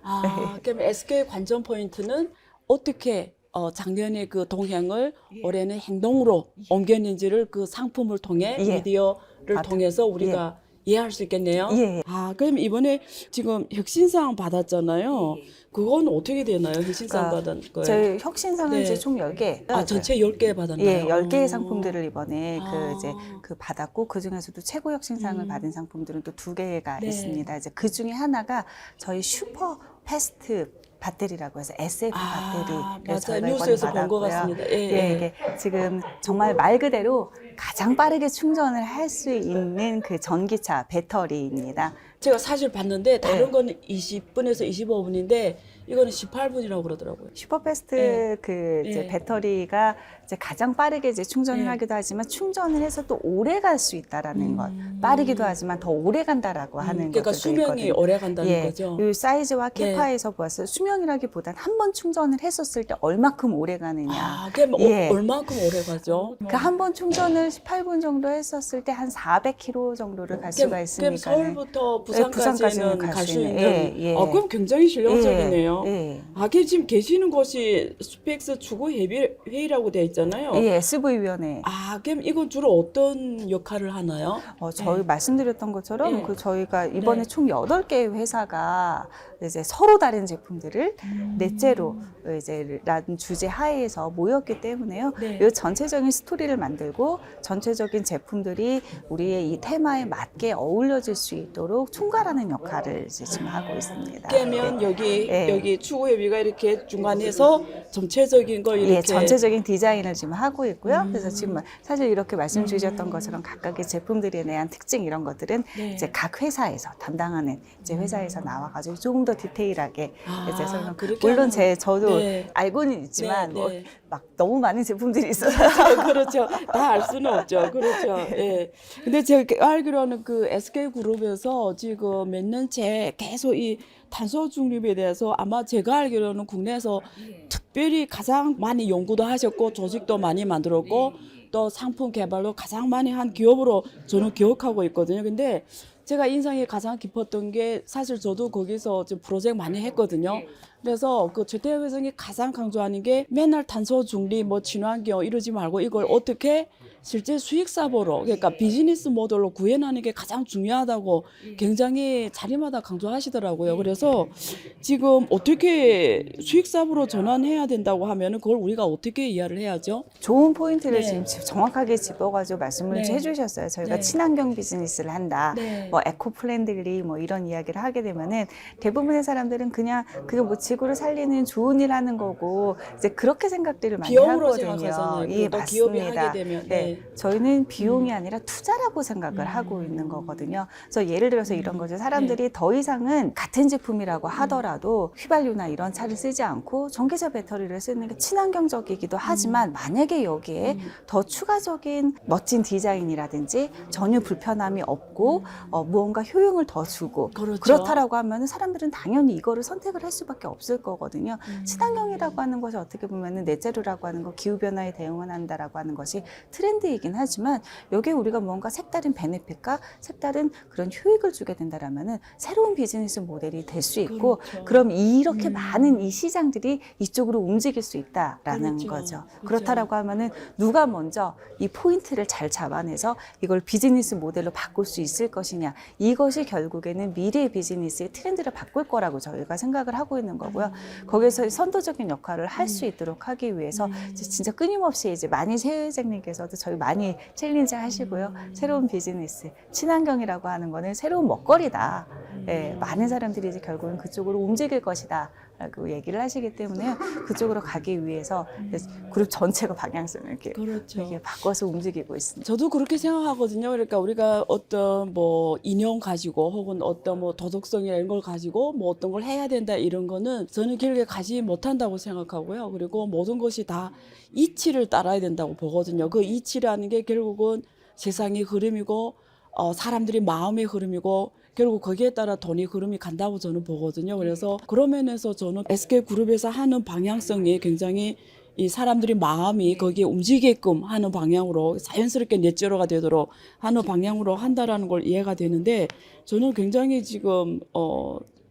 그럼 SK 관전 포인트는 어떻게 작년에 그 동향을 올해는 행동으로 옮겼는지를 그 상품을 통해 예. 미디어를 통해서 우리가 이해할 수 있겠네요. 예. 그럼 이번에 지금 혁신상 받았잖아요. 그건 어떻게 되나요? 혁신상 받은 거예요? 저희 혁신상은 네. 이제 총 10개. 전체 10개 받았나요? 예, 10개의 상품들을 이번에 아. 그 받았고, 그 중에서도 최고 혁신상을 받은 상품들은 또 2개가 네. 있습니다. 이제 그 중에 하나가 저희 슈퍼 패스트 배터리라고 해서 SF 배터리를 맞아요. 저희가 뉴스에서 이번에 본 것 받았고요. 같습니다. 예. 이게 지금 정말 말 그대로 가장 빠르게 충전을 할 수 있는 그 전기차 배터리입니다. 제가 사실 봤는데 다른 거는 20분에서 25분인데 이거는 18분이라고 그러더라고요. 슈퍼패스트 네. 그 이제 네. 배터리가 이제 가장 빠르게 이제 충전을 네. 하기도 하지만 충전을 해서 또 오래 갈 수 있다라는 것. 빠르기도 하지만 더 오래 간다라고 하는 그러니까 것들도 수명이 있거든요. 오래 간다는 거죠. 이 사이즈와 네. 캐파에서 보았을 때 수명이라기보단 한 번 충전을 했었을 때 얼마큼 오래 가느냐. 그럼 예. 얼마큼 오래 가죠? 그 한 번 충전을 18분 정도 했었을 때 한 400km 정도를 갈 수가 그럼 있으니까. 서울부터 부산까지는 부산까지는 갈 갈 수 수 있는. 있는. 예, 예. 그럼 굉장히 실용적이네요. 예. 걔 지금 계시는 곳이 스펙스 추구 회의라고 되어 있잖아요. 예, SV위원회. 그럼 이건 주로 어떤 역할을 하나요? 저희 말씀드렸던 것처럼 네. 저희가 이번에 네. 총 8개의 회사가 이제 서로 다른 제품들을 넷째로 이제 라는 주제 하에서 모였기 때문에요. 네. 이 전체적인 스토리를 만들고 전체적인 제품들이 우리의 이 테마에 맞게 어울려질 수 있도록 총괄하는 역할을 이제 지금 하고 있습니다. 그러면 예. 여기 추구회비가 이렇게 중간에서 전체적인 걸 이렇게 전체적인 디자인을 지금 하고 있고요. 그래서 지금 사실 이렇게 말씀 주셨던 것처럼 각각의 제품들에 대한 특징 이런 것들은 네. 이제 각 회사에서 담당하는 이제 회사에서 나와가지고 조금 더 디테일하게 이제 설명. 그렇게 물론 하는 저도 네. 알고는 있지만 네, 네. 막 너무 많은 제품들이 있어서 그렇죠. 다 알 수는 없죠. 그렇죠. 예. 근데 제가 알기로는 그 SK그룹에서 지금 몇 년째 계속 이 탄소 중립에 대해서 아마 제가 알기로는 국내에서 특별히 가장 많이 연구도 하셨고 조직도 많이 만들었고 또 상품 개발도 가장 많이 한 기업으로 저는 기억하고 있거든요. 근데 제가 인상이 가장 깊었던 게 사실 저도 거기서 지금 프로젝트 많이 했거든요. 그래서 그 최태호 회장이 가장 강조하는 게 맨날 탄소 중립, 친환경 이러지 말고 이걸 어떻게 실제 수익 사업으로 그러니까 비즈니스 모델로 구현하는 게 가장 중요하다고 굉장히 자리마다 강조하시더라고요. 그래서 지금 어떻게 수익 사업으로 전환해야 된다고 하면은 그걸 우리가 어떻게 이해를 해야죠? 좋은 포인트를 네. 지금 정확하게 짚어가지고 말씀을 네. 해주셨어요. 저희가 네. 친환경 비즈니스를 한다, 네. 에코 플랜들리 이런 이야기를 하게 되면은 대부분의 사람들은 그냥 그게 지구를 살리는 좋은 일 하는 거고 이제 그렇게 생각들을 많이 비용으로 하거든요. 생각하잖아요. 예, 또 기업이 맞습니다. 하게 되면. 네. 저희는 비용이 아니라 투자라고 생각을 하고 있는 거거든요. 그래서 예를 들어서 이런 거죠. 사람들이 더 이상은 같은 제품이라고 하더라도 휘발유나 이런 차를 쓰지 않고 전기차 배터리를 쓰는 게 친환경적이기도 하지만 만약에 여기에 더 추가적인 멋진 디자인이라든지 전혀 불편함이 없고 무언가 효용을 더 주고 그렇죠. 그렇다라고 하면 사람들은 당연히 이거를 선택을 할 수밖에 없을 거거든요. 친환경이라고 하는 것이 어떻게 보면 넷제로라고 하는 거 기후변화에 대응을 한다라고 하는 것이 트렌드이긴 하지만 여기에 우리가 뭔가 색다른 베네핏과 색다른 그런 효익을 주게 된다라면은 새로운 비즈니스 모델이 될 수 있고 그렇죠. 그럼 이렇게 많은 이 시장들이 이쪽으로 움직일 수 있다라는 그렇죠. 거죠. 그렇죠. 그렇다라고 하면은 누가 먼저 이 포인트를 잘 잡아내서 이걸 비즈니스 모델로 바꿀 수 있을 것이냐 이것이 결국에는 미래의 비즈니스의 트렌드를 바꿀 거라고 저희가 생각을 하고 있는 거고요. 거기서 선도적인 역할을 할 수 있도록 하기 위해서 이제 진짜 끊임없이 이제 많이 새 회장님께서도 저희 많이 챌린지 하시고요. 새로운 비즈니스, 친환경이라고 하는 거는 새로운 먹거리다. 예, 많은 사람들이 이제 결국은 그쪽으로 움직일 것이다. 라고 얘기를 하시기 때문에 그쪽으로 가기 위해서 그룹 전체가 방향성을 이렇게 그렇죠. 바꿔서 움직이고 있습니다. 저도 그렇게 생각하거든요. 그러니까 우리가 어떤 이념 가지고 혹은 어떤 도덕성이나 이런 걸 가지고 어떤 걸 해야 된다 이런 거는 저는 길게 가지 못한다고 생각하고요. 그리고 모든 것이 다 이치를 따라야 된다고 보거든요. 그 이치라는 게 결국은 세상의 흐름이고 사람들의 마음의 흐름이고 결국 거기에 따라 돈이 흐름이 간다고 저는 보거든요. 그래서 그런 면에서 저는 SK그룹에서 하는 방향성이 굉장히 이 사람들이 마음이 거기에 움직이게끔 하는 방향으로 자연스럽게 넷제로가 되도록 하는 방향으로 한다라는 걸 이해가 되는데 저는 굉장히 지금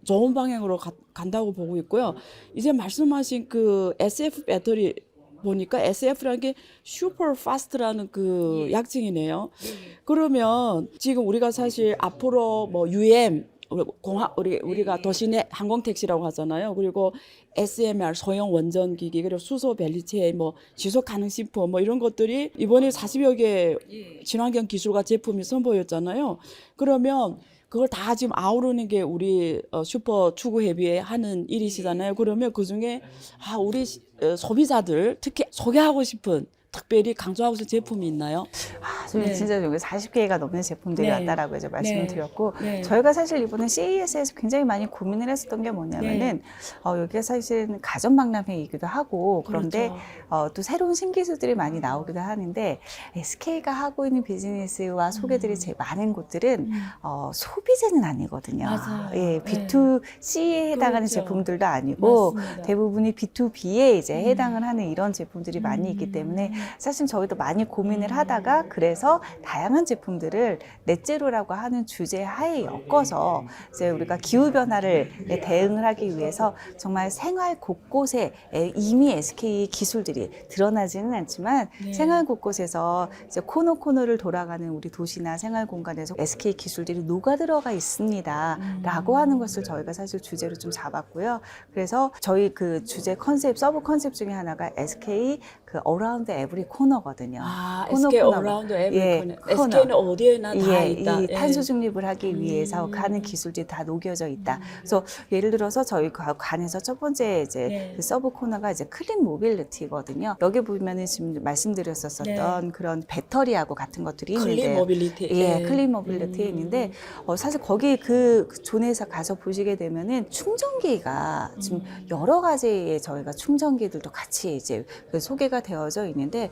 좋은 방향으로 간다고 보고 있고요. 이제 말씀하신 그 SF 배터리 보니까 SF라는 게 슈퍼 파스트라는 그 약칭이네요. 그러면 지금 우리가 사실 앞으로 뭐 UM 우리가 도시내 항공택시라고 하잖아요. 그리고 SMR 소형 원전기기 그리고 수소 밸류체인 뭐 지속 가능식품 뭐 이런 것들이 이번에 40여 개 친환경 기술과 제품이 선보였잖아요. 그러면 그걸 다 지금 아우르는 게 우리 슈퍼 추구협의회 하는 일이시잖아요. 그러면 그중에 우리 소비자들 특히 소개하고 싶은 특별히 강조하고 싶은 제품이 있나요? 저희 진짜 여기 40개가 넘는 제품들이 네. 왔다라고 이제 말씀을 네. 드렸고, 네. 저희가 사실 이번에 CES에서 굉장히 많이 고민을 했었던 게 뭐냐면은, 여기가 사실은 가전박람회이기도 하고, 그런데 또 새로운 신기술들이 많이 나오기도 하는데, SK가 하고 있는 비즈니스와 소개들이 제일 많은 곳들은 소비재는 아니거든요. 맞아요. 예, B2C에 해당하는 그렇죠. 제품들도 아니고, 맞습니다. 대부분이 B2B에 이제 해당을 하는 이런 제품들이 많이 있기 때문에, 사실 저희도 많이 고민을 하다가 그래서 다양한 제품들을 넷제로라고 하는 주제 하에 엮어서 이제 우리가 기후 변화를 대응을 하기 위해서 정말 생활 곳곳에 이미 SK 기술들이 드러나지는 않지만 생활 곳곳에서 이제 코너를 돌아가는 우리 도시나 생활 공간에서 SK 기술들이 녹아 들어가 있습니다라고 하는 것을 저희가 사실 주제로 좀 잡았고요. 그래서 저희 그 주제 컨셉 서브 컨셉 중에 하나가 SK 그 어라운드 에브리 코너거든요. SK 어라운드 에브리 코너. SK는 어디에나 다 있다. 이 탄소 중립을 하기 위해서 하는 기술들이 다 녹여져 있다. 그래서 예를 들어서 저희 관에서 첫 번째 이제 그 서브 코너가 이제 클린 모빌리티거든요. 여기 보면은 지금 말씀드렸었던 그런 배터리하고 같은 것들이 있는데, 클린 모빌리티. 클린 모빌리티에 있는데 사실 거기 그 존에서 가서 보시게 되면은 충전기가 지금 여러 가지의 저희가 충전기들도 같이 이제 그 소개가 되어져 있는데.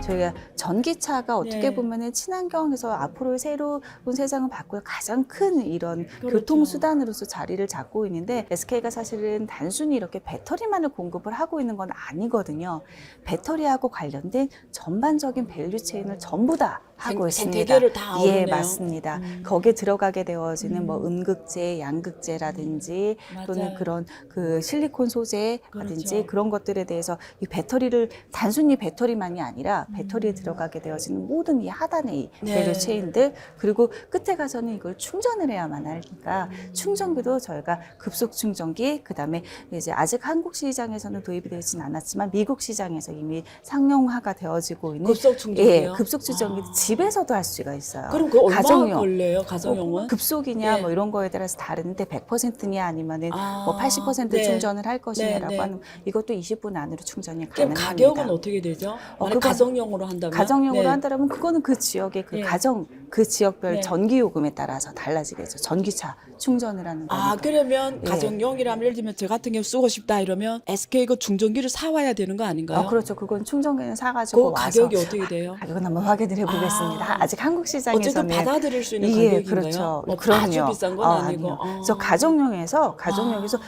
저희가 전기차가 어떻게 보면은 친환경에서 앞으로 새로운 세상을 바꿀 가장 큰 이런 교통수단으로서 자리를 잡고 있는데, SK가 사실은 단순히 이렇게 배터리만을 공급을 하고 있는 건 아니거든요. 배터리하고 관련된 전반적인 밸류체인을 전부 다 하고 있습니다. 생태계를 다 아우르네요. 예, 맞습니다. 거기에 들어가게 되어지는 뭐 음극재, 양극재라든지 또는 그런 그 실리콘 소재라든지 그런 것들에 대해서 이 배터리를 단순히 배터리만이 아니라 배터리에 들어가게 되어지는 모든 이 하단의 이 밸류 체인들, 그리고 끝에 가서는 이걸 충전을 해야만 하니까 충전기도 저희가 급속 충전기, 그다음에 이제 아직 한국 시장에서는 도입이 되진 않았지만 미국 시장에서 이미 상용화가 되어지고 있는 급속 충전기요? 급속 충전기 집에서도 할 수가 있어요. 그럼 그 얼마 가정용. 걸려요? 가정용은? 급속이냐 뭐 이런 거에 따라서 다른데 100%냐 아니면은 뭐 80% 충전을 할 것이냐라고 하는, 이것도 20분 안으로 충전이 그럼 가능합니다. 가격은 어떻게 되죠? 만약 가정용으로 한다면? 가정용으로 한다면 그거는 그 지역의 그 가정 그 지역별 전기 요금에 따라서 달라지겠죠. 전기차 충전을 하는 거니까. 그러면 가정용이라면 예를 들면 저 같은 경우 쓰고 싶다 이러면 SK 그 충전기를 사와야 되는 거 아닌가요? 그렇죠. 그건 충전기는 사가지고 그 와서 가격이 어떻게 돼요? 가격은 한번 확인을 해보겠습니다. 아직 한국 시장에서는 어쨌든 받아들일 수 있는 가격인가요? 그렇죠. 뭐 그럼요. 아주 비싼 건 아니고. 저 가정용에서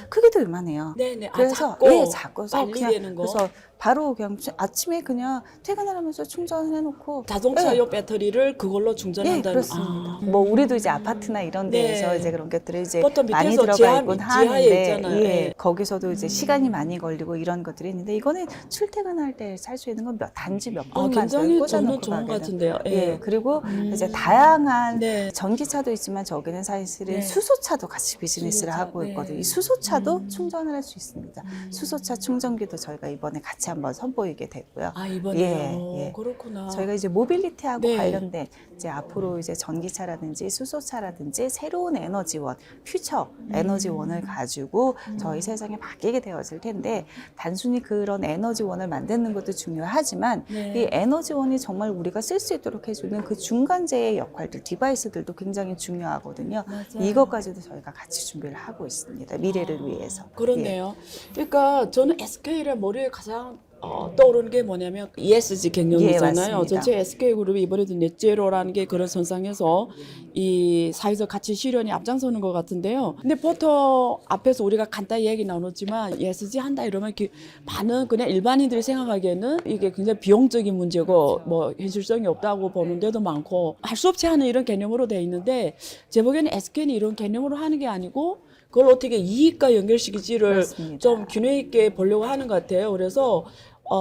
크기도 이만해요. 네네. 그래서 작고서 빨리 그냥 되는 거. 그래서 바로 그냥 아침에 그냥 퇴근을 하면서 충전을 해놓고 자동차용 배터리를 그걸로 충전한다는. 그렇습니다. 뭐 우리도 이제 아파트나 이런 데에서 이제 그런 것들이 이제 보통 많이 밑에서 들어가 있곤 지하에 하는데 있잖아요. 거기서도 이제 시간이 많이 걸리고 이런 것들이 있는데, 이거는 출퇴근할 때 살 수 있는 건 단지 몇 분만 굉장히 저는 꽂아놓고 좋은 것 가게는. 같은데요. 그리고 이제 다양한 네. 전기차도 있지만 저기는 사실은 수소차도 같이 비즈니스를 하고 있거든요. 이 수소차도 충전을 할 수 있습니다. 수소차 충전기도 저희가 이번에 같이 같이 한번 선보이게 됐고요. 아, 이번에요. 예, 예. 그렇구나. 저희가 이제 모빌리티하고 네. 관련된 이제 앞으로 이제 전기차라든지 수소차라든지 새로운 에너지원, 퓨처 에너지원을 가지고 저희 세상에 바뀌게 되어질 텐데 단순히 그런 에너지원을 만드는 것도 중요하지만 네. 이 에너지원이 정말 우리가 쓸 수 있도록 해주는 그 중간재의 역할들, 디바이스들도 굉장히 중요하거든요. 맞아요. 이것까지도 저희가 같이 준비를 하고 있습니다. 미래를 위해서. 그렇네요. 그러니까 저는 SK를 머리에 가장 떠오르는 게 뭐냐면 ESG 경영이잖아요. 맞습니다. 전체 SK그룹이 이번에도 넷제로라는 게 그런 선상에서 이 사회적 가치 실현에 앞장서는 것 같은데요. 근데 보통 앞에서 우리가 간단히 얘기 나눴지만 ESG 한다 이러면 많은 그냥 일반인들이 생각하기에는 이게 굉장히 비용적인 문제고 뭐 현실성이 없다고 보는 데도 많고 할 수 없이 하는 이런 개념으로 돼 있는데 제 보기에는 SK는 이런 개념으로 하는 게 아니고 그걸 어떻게 이익과 연결시키지를 그렇습니다. 좀 균형 있게 보려고 하는 것 같아요. 그래서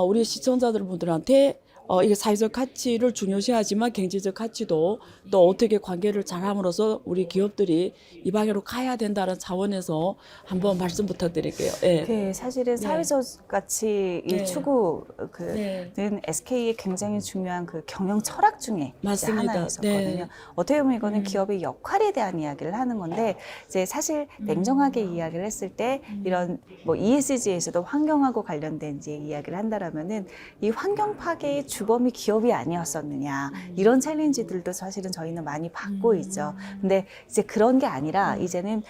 우리 시청자들분들한테 이게 사회적 가치를 중요시하지만 경제적 가치도 또 어떻게 관계를 잘함으로써 우리 기업들이 이 방향으로 가야 된다는 차원에서 한번 말씀 부탁드릴게요. 예. 사실은 사회적 가치 이 네. 추구는 SK의 굉장히 중요한 그 경영 철학 중에 이제 맞습니다. 하나였었거든요. 네. 어떻게 보면 이거는 기업의 역할에 대한 이야기를 하는 건데 이제 사실 냉정하게 이야기를 했을 때 이런 뭐 ESG에서도 환경하고 관련된 이제 이야기를 한다라면은 이 환경 파괴의 주범이 기업이 아니었었느냐 이런 챌린지들도 사실은 저희는 많이 받고 있죠. 근데 이제 그런 게 아니라 이제는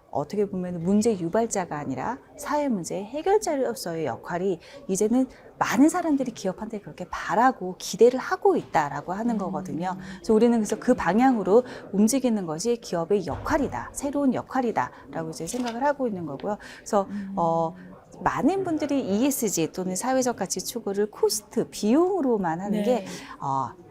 어떻게 보면 문제 유발자가 아니라 사회 문제 해결자로서의 역할이 이제는 많은 사람들이 기업한테 그렇게 바라고 기대를 하고 있다라고 하는 거거든요. 그래서 우리는 그래서 그 방향으로 움직이는 것이 기업의 역할이다, 새로운 역할이다라고 이제 생각을 하고 있는 거고요. 그래서 많은 분들이 ESG 또는 사회적 가치 추구를 코스트, 비용으로만 하는 게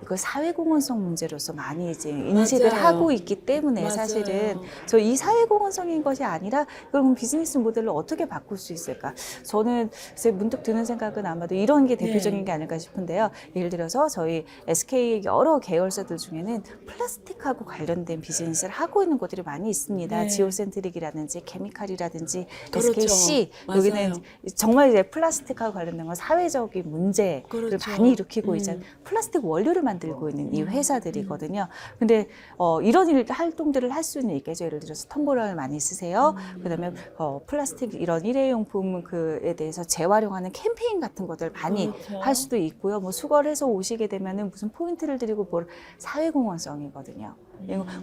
이거 사회공헌성 문제로서 많이 이제 인식을 맞아요. 하고 있기 때문에 맞아요. 사실은 저 이 사회공헌성인 것이 아니라 이걸 그럼 비즈니스 모델로 어떻게 바꿀 수 있을까? 저는 이제 문득 드는 생각은 아마도 이런 게 대표적인 게 아닐까 싶은데요. 예를 들어서 저희 SK 여러 계열사들 중에는 플라스틱하고 관련된 비즈니스를 하고 있는 곳들이 많이 있습니다. 네. 지오센트릭이라든지 케미칼이라든지 그렇죠. SKC 맞아요. 여기는 정말 이제 플라스틱하고 관련된 건 사회적인 문제를 그렇죠. 많이 일으키고 있잖아요. 플라스틱 원료를 만들고 있는 이 회사들이거든요. 근데 이런 활동들을 할 수는 있겠죠. 예를 들어서 텀블러를 많이 쓰세요. 그다음에 플라스틱 이런 일회용품 그에 대해서 재활용하는 캠페인 같은 것들 많이 그렇죠. 할 수도 있고요. 뭐 수거를 해서 오시게 되면은 무슨 포인트를 드리고 뭘 사회공헌성이거든요.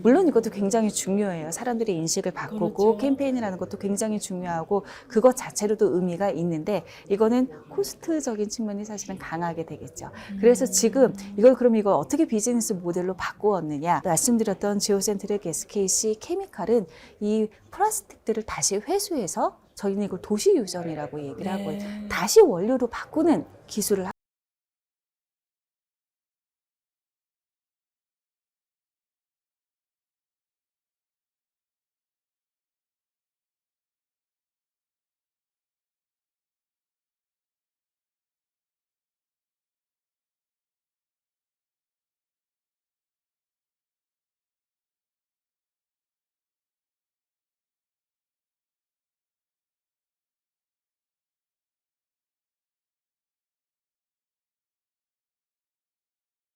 물론 이것도 굉장히 중요해요. 사람들의 인식을 바꾸고 그렇죠. 캠페인이라는 것도 굉장히 중요하고 그것 자체로도 의미가 있는데 이거는 코스트적인 측면이 사실은 강하게 되겠죠. 그래서 지금 이걸 어떻게 비즈니스 모델로 바꾸었느냐 말씀드렸던 지오센트릭, SKC, 케미칼은 이 플라스틱들을 다시 회수해서 저희는 이걸 도시 유전이라고 얘기를 하고 다시 원료로 바꾸는 기술을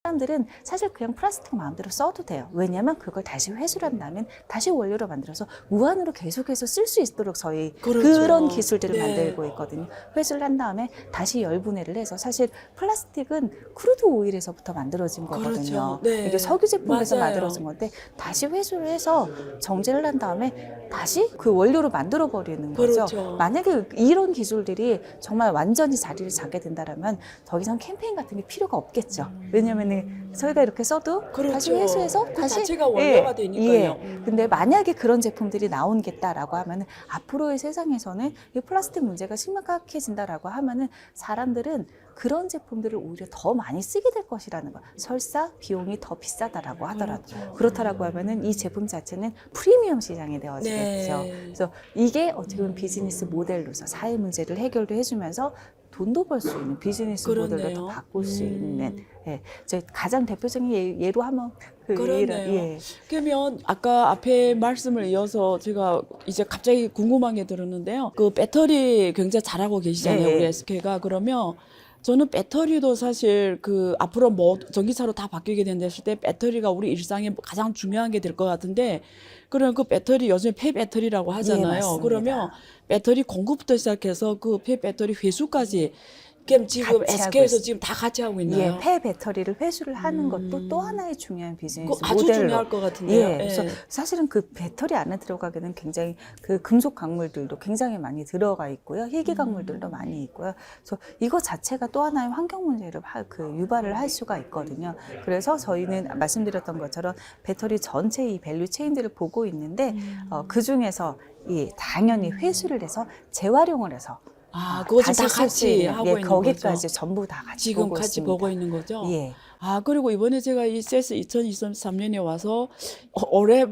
사람들은 사실 그냥 플라스틱 마음대로 써도 돼요. 왜냐하면 그걸 다시 회수를 한다면 다시 원료로 만들어서 무한으로 계속해서 쓸 수 있도록 저희 그렇죠. 그런 기술들을 네. 만들고 있거든요. 회수를 한 다음에 다시 열분해를 해서 사실 플라스틱은 크루드 오일에서부터 만들어진 거거든요. 그렇죠. 네. 이게 석유 제품에서 맞아요. 만들어진 건데 다시 회수를 해서 정제를 한 다음에 다시 그 원료로 만들어 버리는 거죠. 그렇죠. 만약에 이런 기술들이 정말 완전히 자리를 잡게 된다면 더 이상 캠페인 같은 게 필요가 없겠죠. 왜냐하면 저희가 이렇게 써도 그렇죠. 다시 회수해서 그 다시 자체가 원료가 되니까요. 근데 만약에 그런 제품들이 나오겠다라고 하면은 앞으로의 세상에서는 이 플라스틱 문제가 심각해진다라고 하면은 사람들은 그런 제품들을 오히려 더 많이 쓰게 될 것이라는 거. 설사 비용이 더 비싸다라고 하더라도 그렇다라고 하면은 이 제품 자체는 프리미엄 시장이 되어지겠죠. 네. 그래서 이게 어떻게 보면 비즈니스 모델로서 사회 문제를 해결도 해주면서 돈도 벌 수 있는 비즈니스 모델로 그렇네요. 더 바꿀 수 있는 저 가장 대표적인 예로 한번 그러네요. 그러면 아까 앞에 말씀을 이어서 제가 이제 갑자기 궁금한 게 들었는데요. 그 배터리 굉장히 잘하고 계시잖아요, 네. 우리 SK가. 그러면 저는 배터리도 사실 그 앞으로 뭐 전기차로 다 바뀌게 된다했을 때 배터리가 우리 일상에 가장 중요한 게 될 것 같은데, 그럼 그 배터리 요즘에 폐배터리라고 하잖아요. 맞습니다. 그러면 배터리 공급부터 시작해서 그 폐배터리 회수까지 그럼 지금 같이 하고 SK에서 있어요. 지금 다 같이 하고 있나요? 폐 배터리를 회수를 하는 것도 또 하나의 중요한 비즈니스 그거 아주 모델로. 중요할 것 같은데요. 그래서 사실은 그 배터리 안에 들어가게는 굉장히 그 금속 광물들도 굉장히 많이 들어가 있고요. 희귀 광물들도 많이 있고요. 그래서 이거 자체가 또 하나의 환경 문제를 유발을 할 수가 있거든요. 그래서 저희는 말씀드렸던 것처럼 배터리 전체 이 밸류 체인들을 보고 있는데 그 중에서 당연히 회수를 해서 재활용을 해서 그거 지금 다시 다 쓸 수 같이 있는, 하고 있는 거기까지 거죠. 전부 다 같이 지금 보고 같이 있습니다. 보고 있는 거죠. 예. 그리고 이번에 제가 이 CES 2023년에 와서 올해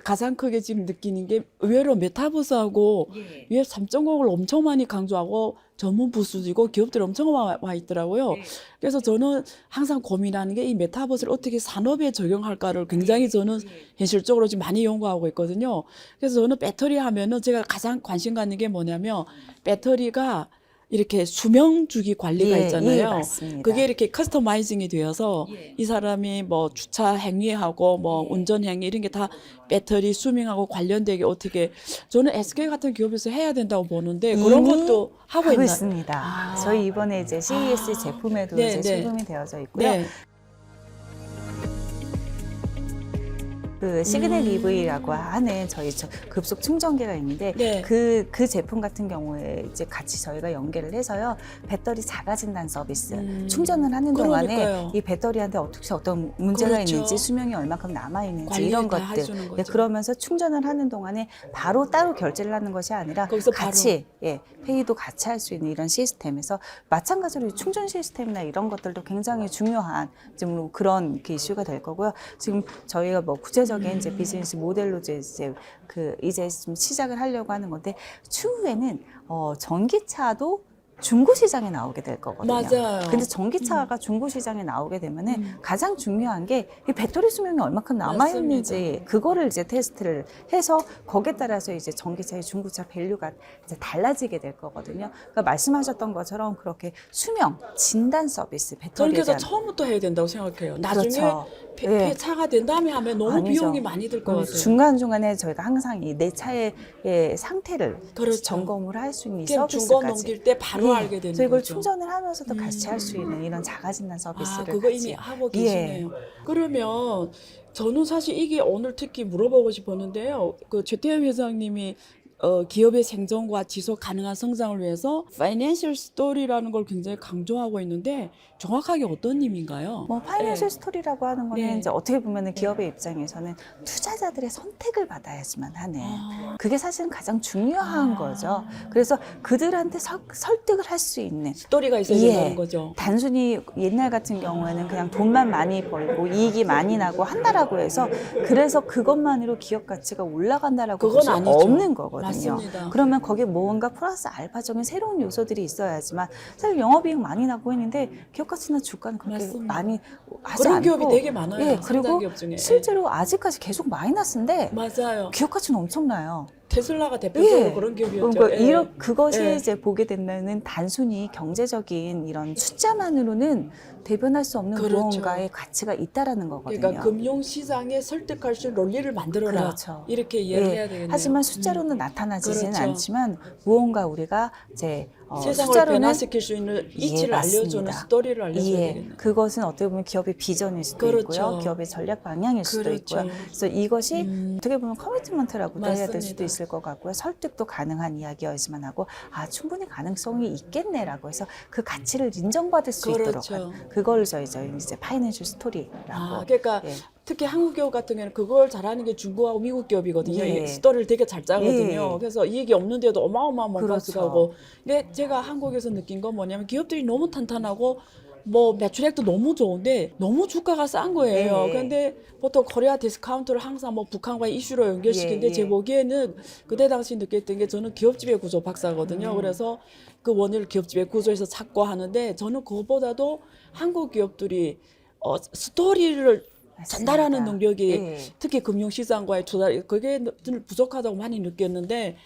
가장 크게 지금 느끼는 게 의외로 메타버스하고 위에 3.0을 엄청 많이 강조하고 전문 부스이고 기업들이 엄청 와 있더라고요. 그래서 저는 항상 고민하는 게 이 메타버스를 어떻게 산업에 적용할까를 굉장히 저는 현실적으로 지금 많이 연구하고 있거든요. 그래서 저는 배터리 하면은 제가 가장 관심 갖는 게 뭐냐면 배터리가 이렇게 수명 주기 관리가 있잖아요. 맞습니다. 그게 이렇게 커스터마이징이 되어서 이 사람이 뭐 주차 행위하고 뭐 운전 행위 이런 게 다 배터리 수명하고 관련되게 어떻게 저는 SK 같은 기업에서 해야 된다고 보는데 그런 것도 하고 있나요? 있습니다. 저희 이번에 이제 CES 제품에도 네, 이제 네. 수금이 되어져 있고요. 네. 그 시그넷 EV라고 하는 저희 급속 충전기가 있는데 네. 그 제품 같은 경우에 이제 같이 저희가 연계를 해서요. 배터리 자가진단 서비스 충전을 하는 동안에 그러니까요. 이 배터리한테 어떤 문제가 그렇죠. 있는지 수명이 얼마큼 남아 있는지 관리를 이런 다 것들 해주는 거죠. 그러면서 충전을 하는 동안에 바로 따로 결제를 하는 것이 아니라 거기서 같이 페이도 같이 할 수 있는 이런 시스템에서 마찬가지로 이 충전 시스템이나 이런 것들도 굉장히 중요한 지금 그런 이슈가 될 거고요. 지금 저희가 뭐 구체적인 이제 비즈니스 모델로 이제 좀 시작을 하려고 하는 건데 추후에는 전기차도 중고 시장에 나오게 될 거거든요. 맞아요. 근데 전기차가 중고 시장에 나오게 되면은 가장 중요한 게 이 배터리 수명이 얼마큼 남아 있는지 맞습니다. 그거를 이제 테스트를 해서 거기에 따라서 이제 전기차의 중고차 밸류가 이제 달라지게 될 거거든요. 그러니까 말씀하셨던 것처럼 그렇게 수명 진단 서비스 저는 배터리에 그래서 대한 처음부터 해야 된다고 생각해요. 나중에 그렇죠. 폐차가 된 다음에 하면 너무 아니죠. 비용이 많이 들 것 같아요. 중간중간에 저희가 항상 이 내 차의 상태를 그렇죠. 점검을 할 수 있는 이 그럼 서비스까지. 중고 넘길 때 바로 알게 되는 저희 이걸 거죠. 충전을 하면서도 같이 할 수 있는 이런 자가진단 서비스를 그거 같이. 이미 하고 계시네요. 그러면 저는 사실 이게 오늘 특히 물어보고 싶었는데요. 그 최태현 회장님이 기업의 생존과 지속 가능한 성장을 위해서 파이낸셜 스토리라는 걸 굉장히 강조하고 있는데 정확하게 어떤 의미인가요? 뭐 파이낸셜 스토리라고 하는 거는 네. 이제 어떻게 보면은 기업의 입장에서는 투자자들의 선택을 받아야지만 하는 그게 사실은 가장 중요한 거죠. 그래서 그들한테 설득을 할 수 있는 스토리가 있어야 된다는 거죠. 단순히 옛날 같은 경우에는 그냥 돈만 많이 벌고 이익이 많이 나고 한다라고 해서 그래서 그것만으로 기업 가치가 올라간다라고 볼 그건 수 아니죠. 없는 거거든요. 맞습니다. 그러면 거기에 뭔가 플러스 알파적인 새로운 요소들이 있어야지만 사실 영업이익 많이 나고 했는데 기업 가치나 주가는 그렇게 맞습니다. 많이 하지 그런 않고 기업이 되게 많아요. 예, 상장 그리고 기업 중에. 실제로 아직까지 계속 마이너스인데 맞아요. 기업 가치는 엄청나요. 테슬라가 대표적으로 예. 그런 기업이었죠. 그러니까 그것이 예. 이제 보게 되면은 단순히 경제적인 이런 숫자만으로는 대변할 수 없는 그렇죠. 무언가의 가치가 있다라는 거거든요. 그러니까 금융 시장에 설득할 수 있는 논리를 만들어라. 그렇죠. 이렇게 이해를 해야 되겠네요. 하지만 숫자로는 나타나지는 그렇죠. 않지만 무언가 우리가 이제 세상을 숫자로는 변화시킬 수 있는 이치를 알려주는 맞습니다. 스토리를 알려줘야 되겠네요. 그것은 어떻게 보면 기업의 비전일 수도 그렇죠. 있고요. 기업의 전략 방향일 수도 그렇죠. 있고요. 그래서 이것이 어떻게 보면 커미트먼트라고도 해야 될 맞습니다. 수도 있을 것 같고요. 설득도 가능한 이야기여야지만 하고 충분히 가능성이 있겠네라고 해서 그 가치를 인정받을 수 그렇죠. 있도록 그걸 저희 이제 파이낸셜 스토리라고. 그러니까 예. 특히 한국 기업 같은 경우는 그걸 잘하는 게 중국하고 미국 기업이거든요. 예. 이 스토리를 되게 잘 짜거든요. 예. 그래서 이익이 없는데도 어마어마한 그렇죠. money 가고. 근데 제가 한국에서 느낀 건 뭐냐면 기업들이 너무 탄탄하고 뭐 매출액도 너무 좋은데 너무 주가가 싼 거예요. 예. 그런데 보통 코리아 디스카운트를 항상 뭐 북한과의 이슈로 연결시키는데 예, 예. 제 보기에는 그때 당시 느꼈던 게 저는 기업지배 구조 박사거든요. 그래서 그 원인을 기업지배 구조에서 찾고 하는데 저는 그것보다도 한국 기업들이 스토리를 전달하는 맞습니다. 능력이 예. 특히 금융시장과의 조달 그게 늘 부족하다고 많이 느꼈는데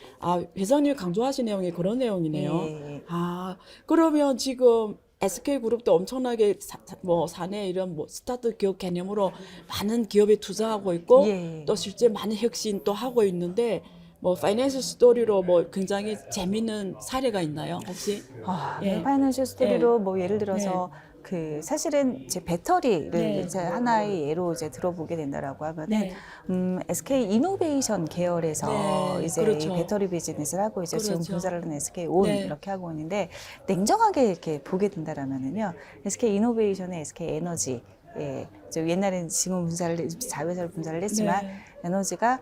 회장님이 강조하신 내용이 그런 내용이네요. 예. 그러면 지금 SK그룹도 엄청나게 사내 이런 뭐 스타트 기업 개념으로 많은 기업에 투자하고 있고 예. 또 실제 많은 혁신 또 하고 있는데 뭐 파이낸셜 스토리로 뭐 굉장히 재밌는 사례가 있나요 혹시? 예. 파이낸셜 스토리로 뭐 예를 들어서 그 사실은 이제 배터리를 네. 이제 하나의 예로 이제 들어보게 된다라고 하면은 네. SK 이노베이션 계열에서 네, 이제 그렇죠. 이 배터리 비즈니스를 하고 이제 지금 그렇죠. 분사를 하는 SK 온 네. 이렇게 하고 있는데 냉정하게 이렇게 보게 된다라면은요 SK 이노베이션의 SK 에너지 이제 옛날에는 지금 분사를 자회사를 분사를 했지만 네. 에너지가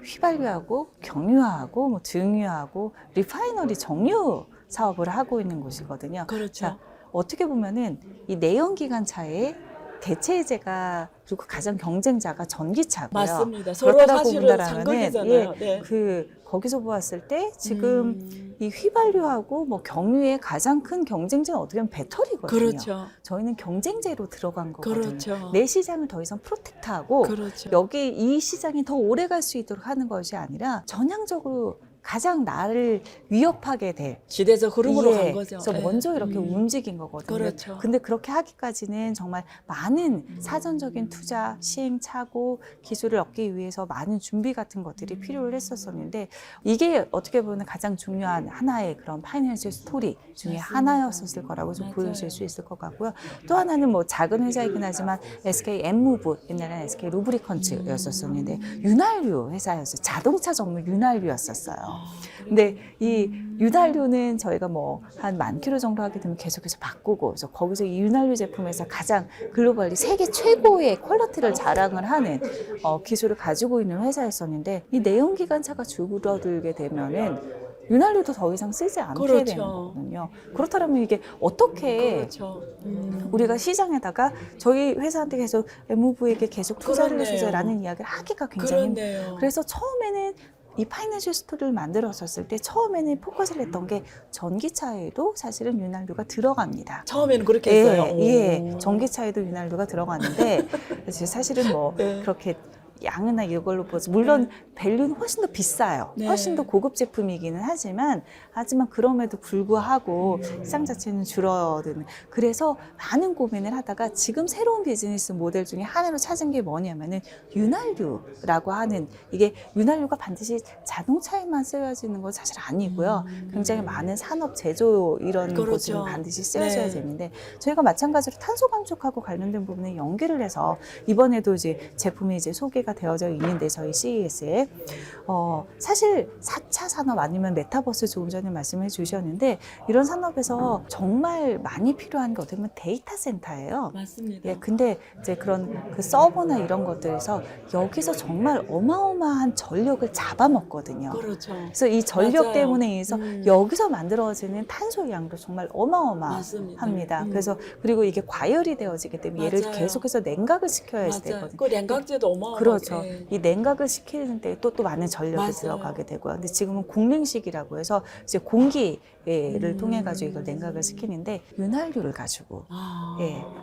휘발유하고 경유하고 뭐 등유하고 리파이너리 정유 사업을 하고 있는 곳이거든요. 그렇죠. 자, 어떻게 보면은 이 내연기관차의 대체제가 그리고 가장 경쟁자가 전기차고요. 맞습니다. 서로 그렇다라고 사실은 본다라면은 상극이잖아요. 네. 거기서 보았을 때 지금 이 휘발유하고 뭐 경유의 가장 큰 경쟁자는 어떻게 보면 배터리거든요. 그렇죠. 저희는 경쟁제로 들어간 거거든요. 그렇죠. 내 시장을 더 이상 프로텍트하고 그렇죠. 여기 이 시장이 더 오래 갈 수 있도록 하는 것이 아니라 전향적으로 가장 나를 위협하게 될 시대적 흐름으로 간 거죠. 그래서 예. 먼저 이렇게 움직인 거거든요. 그렇죠. 근데 그렇게 하기까지는 정말 많은 사전적인 투자, 시행착오, 기술을 얻기 위해서 많은 준비 같은 것들이 필요를 했었었는데 이게 어떻게 보면 가장 중요한 하나의 그런 파이낸셜 스토리 중에 맞습니다. 하나였었을 거라고 좀 맞아요. 보여질 수 있을 것 같고요. 또 하나는 뭐 작은 회사이긴 하지만 SK 엠무브, 옛날에는 SK 루브리컨츠였었는데 윤활유 회사였어요. 자동차 전문 윤활유였었어요. 근데 이 윤활유는 저희가 뭐 한 10,000km 정도 하게 되면 계속해서 바꾸고 그래서 거기서 이 윤활유 제품에서 가장 글로벌리 세계 최고의 퀄리티를 자랑을 하는 기술을 가지고 있는 회사였었는데 이 내연기관차가 줄어들게 되면은 윤활유도 더 이상 쓰지 않게 그렇죠. 되는 거거든요. 그렇다면 이게 어떻게 그렇죠. 우리가 시장에다가 저희 회사한테 계속 MOV에게 계속 투자를 그렇네요. 해주세요라는 이야기를 하기가 굉장히 그렇네요. 그래서 처음에는 이 파이낸셜 스토리를 만들었었을 때 처음에는 포커스를 했던 게 전기차에도 사실은 윤활유가 들어갑니다. 처음에는 그렇게 했어요. 예, 전기차에도 윤활유가 들어갔는데 사실은 뭐 네. 그렇게 양이나 이걸로 보지 물론 밸류는 훨씬 더 비싸요. 네. 훨씬 더 고급 제품이기는 하지만 그럼에도 불구하고 시장 자체는 줄어드는 그래서 많은 고민을 하다가 지금 새로운 비즈니스 모델 중에 하나로 찾은 게 뭐냐면은 윤활유라고 하는 이게 윤활유가 반드시 자동차에만 쓰여지는 건 사실 아니고요. 굉장히 많은 산업 제조 이런 그렇죠. 곳에는 반드시 쓰여져야 네. 되는데 저희가 마찬가지로 탄소 감축하고 관련된 부분에 연계를 해서 이번에도 이제 제품이 이제 소개가 되어져 있는데 저희 CES에 사실 4차 산업 아니면 메타버스 조금 전에 말씀해 주셨는데 이런 산업에서 정말 많이 필요한 게 어떻게 보면 데이터 센터예요. 맞습니다. 예, 근데 이제 그런 그 서버나 이런 것들에서 여기서 정말 어마어마한 전력을 잡아먹거든요. 그렇죠. 그래서 이 전력 맞아요. 때문에 의해서 여기서 만들어지는 탄소 양도 정말 어마어마합니다. 맞습니다. 그래서 그리고 이게 과열이 되어지기 때문에 얘를 맞아요. 계속해서 냉각을 시켜야 맞아요. 되거든요. 그 냉각제도 어마어마하게. 그렇죠. 이 냉각을 시키는데 또 많은 전력이 맞아요. 들어가게 되고요. 근데 지금은 공냉식이라고 해서 이제 공기를 통해 가지고 이걸 냉각을 시키는데 윤활유를 가지고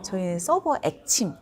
저희 서버 액침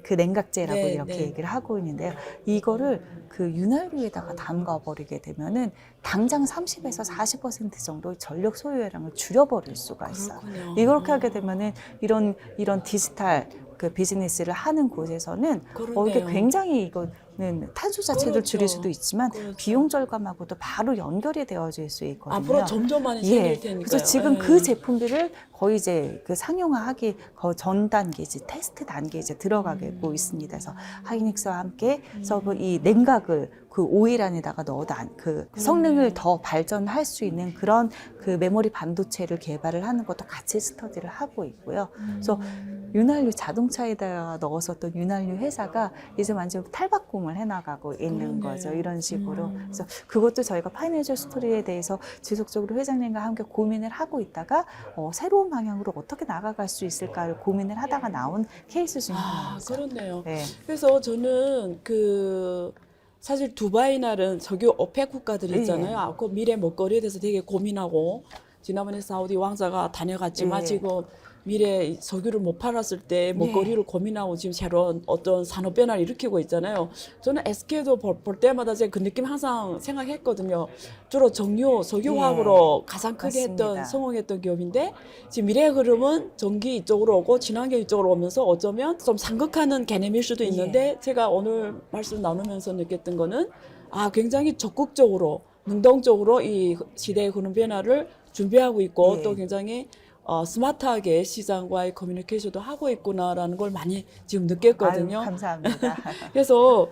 그 냉각제라고 네, 이렇게 네. 얘기를 하고 있는데요. 이거를 그 윤활유에다가 담가버리게 되면은 당장 30에서 40% 정도 전력 소요량을 줄여버릴 수가 있어요. 그렇군요. 이렇게 하게 되면은 이런 디지털 그 비즈니스를 하는 곳에서는 이게 그러네요. 굉장히 이거는 탄소 자체를 그렇죠. 줄일 수도 있지만 그렇죠. 비용 절감하고도 바로 연결이 되어질 수 있거든요. 앞으로 점점 많이 생길 테니까요. 그래서 지금 예. 그 제품들을 거의 이제 그 상용화하기 전 단계 이제 테스트 단계에 이제 들어가고 있습니다. 그래서 하이닉스와 함께 서버 이 냉각을 그 오일 안에다가 넣어다 그 성능을 더 발전할 수 있는 그런 그 메모리 반도체를 개발을 하는 것도 같이 스터디를 하고 있고요. 그래서 윤활유 자동차에다가 넣었었던 윤활유 회사가 이제 완전 탈바꿈 제공을 해나가고 있는 그러네요. 거죠. 이런 식으로. 그래서 그것도 저희가 파이낸셜 스토리에 대해서 지속적으로 회장님과 함께 고민을 하고 있다가 새로운 방향으로 어떻게 나아갈 수 있을까를 고민을 하다가 나온 케이스 중에 하나입니다. 그렇네요. 네. 그래서 저는 사실 두바이나는 석유 오펙 국가들 있잖아요. 예. 그 미래 먹거리에 대해서 되게 고민하고 지난번에 사우디 왕자가 다녀갔지만 예. 지금 미래 석유를 못 팔았을 때 먹거리를 고민하고 지금 새로운 어떤 산업 변화를 일으키고 있잖아요. 저는 SK도 볼 때마다 제가 그 느낌 항상 생각했거든요. 주로 정유, 석유화학으로 가장 크게 맞습니다. 했던 성공했던 기업인데 지금 미래의 흐름은 전기 이쪽으로 오고 친환경 이쪽으로 오면서 어쩌면 좀 상극하는 개념일 수도 있는데 제가 오늘 말씀 나누면서 느꼈던 거는 굉장히 적극적으로 능동적으로 이 시대의 흐름 변화를 준비하고 있고 예. 또 굉장히 스마트하게 시장과의 커뮤니케이션도 하고 있구나라는 걸 많이 지금 느꼈거든요. 아유, 감사합니다. 그래서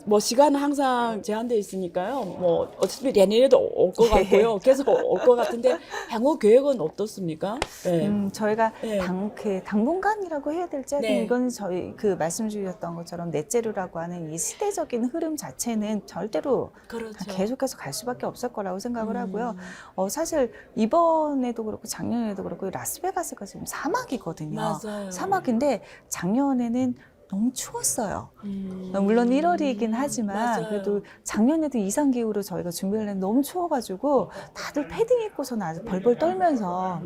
뭐 시간은 항상 제한돼 있으니까요. 뭐 어차피 내년에도 올 것 같고요. 계속 올 것 같은데 향후 계획은 어떻습니까? 네. 저희가 네. 당분간이라고 해야 될지 하여튼 네. 이건 저희 말씀 주셨던 것처럼 넷제로라고 하는 이 시대적인 흐름 자체는 절대로 그렇죠. 계속해서 갈 수밖에 없을 거라고 생각을 하고요. 사실 이번에도 그렇고 작년에도 그렇고 라스베가스가 지금 사막이거든요. 맞아요. 사막인데 작년에는 너무 추웠어요. 물론 1월이긴 하지만 맞아요. 그래도 작년에도 이상기후로 저희가 준비를 했는데 너무 추워가지고 다들 패딩 입고서는 아주 벌벌 떨면서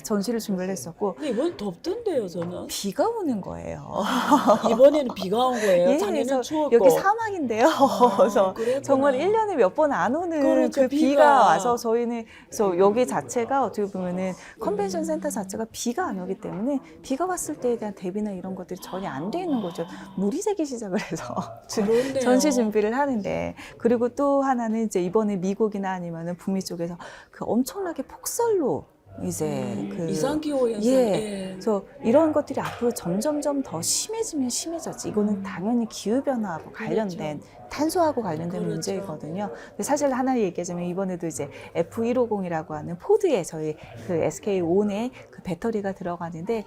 전시를 준비를 했었고 근데 이번 덥던데요, 저는. 비가 오는 거예요. 이번에는 비가 온 거예요. 예, 작년엔 그래서 추웠고. 여기 사막인데요. 그래서 그랬구나. 정말 1년에 몇 번 안 오는 그렇죠, 그 비가 비가. 와서 저희는 그래서 여기 자체가 어떻게 보면은 컨벤션 센터 자체가 비가 안 오기 때문에 비가 왔을 때에 대한 대비나 이런 것들이 전혀 안 돼 있는 거죠. 물이 새기 시작을 해서 그렇네요. 전시 준비를 하는데 그리고 또 하나는 이제 이번에 미국이나 아니면은 북미 쪽에서 그 엄청나게 폭설로 이제 이상기후 현상. 예. 그래서 이런 것들이 앞으로 점점점 더 심해지면 심해졌지. 이거는 당연히 기후 변화하고 관련된 탄소하고 관련된 그렇죠. 문제이거든요. 근데 사실 하나 얘기하자면 이번에도 이제 F150이라고 하는 포드에 저희 그 SK 온에 그 배터리가 들어가는데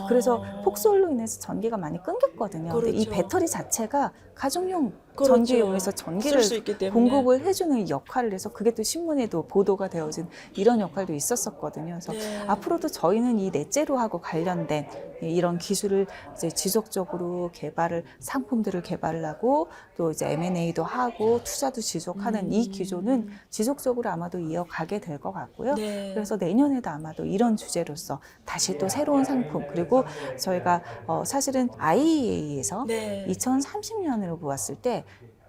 그래서 폭설로 인해서 전기가 많이 끊겼거든요. 근데 이 그렇죠. 배터리 자체가 가정용 그렇죠. 전기용에서 전기를 쓸수 있기 때문에. 공급을 해주는 역할을 해서 그게 또 신문에도 보도가 되어진 이런 역할도 있었었거든요. 그래서 네. 앞으로도 저희는 이 넷제로하고 관련된 이런 기술을 이제 지속적으로 상품들을 개발을 하고 또 이제 M&A도 하고 투자도 지속하는 이 기조는 지속적으로 아마도 이어가게 될 것 같고요. 네. 그래서 내년에도 아마도 이런 주제로서 다시 또 새로운 상품 그리고 저희가 사실은 IEA에서 네. 2030년으로 보았을 때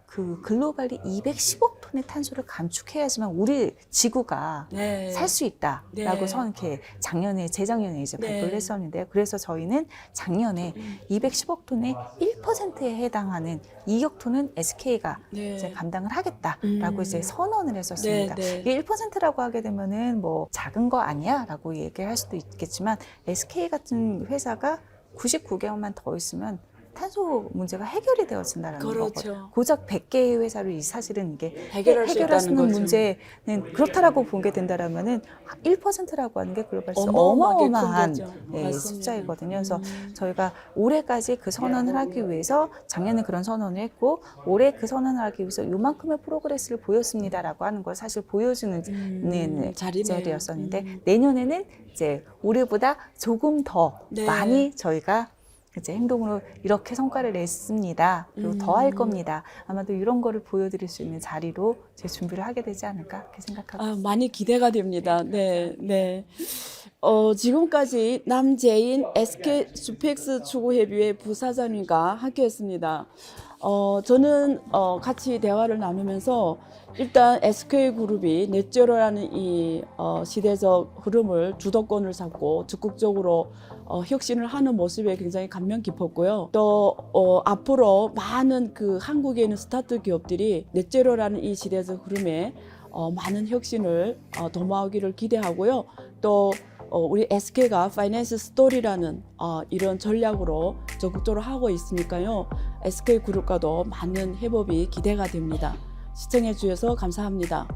그 글로벌이 210억 톤의 탄소를 감축해야지만 우리 지구가 네. 살 수 있다라고 네. 선 이렇게 재작년에 이제 네. 발표를 했었는데요. 그래서 저희는 작년에 210억 톤의 1%에 해당하는 2억 톤은 SK가 네. 이제 감당을 하겠다라고 이제 선언을 했었습니다. 네, 네. 이게 1%라고 하게 되면은 뭐 작은 거 아니야라고 얘기를 할 수도 있겠지만 SK 같은 회사가 99개월만 더 있으면 탄소 문제가 해결이 되어진다는 그렇죠. 거거든요. 고작 100개의 회사를 사실은 이게 해결할 수 해결할 수 있다는 있는 거죠. 문제는 그렇다라고 보게 된다면은 1%라고 하는 게 글로벌 어마어마하게 큰 어마어마한 거죠. 예, 맞습니다. 숫자이거든요. 그래서 저희가 올해까지 그 선언을 하기 위해서 작년에 그런 선언을 했고 올해 그 선언을 하기 위해서 요만큼의 프로그레스를 보였습니다라고 하는 걸 사실 보여주는 자리네요. 자리였었는데 내년에는 이제 올해보다 조금 더 네. 많이 저희가 이제 행동으로 이렇게 성과를 냈습니다. 그리고 더 할 겁니다. 아마도 이런 거를 보여드릴 수 있는 자리로 제 준비를 하게 되지 않을까 이렇게 생각하고 많이 기대가 됩니다. 네, 네. 지금까지 남재인 SK 수펙스 추구협의회 부사장님과 함께했습니다. 저는 같이 대화를 나누면서 일단 SK그룹이 넷제로라는 이 시대적 흐름을 주도권을 잡고 적극적으로 혁신을 하는 모습에 굉장히 감명 깊었고요. 또 앞으로 많은 그 한국에 있는 스타트 기업들이 넷제로라는 이 시대적 흐름에 많은 혁신을 도모하기를 기대하고요. 또 우리 SK가 파이낸스 스토리라는 이런 전략으로 적극적으로 하고 있으니까요. SK그룹과도 많은 협업이 기대가 됩니다. 시청해 주셔서 감사합니다.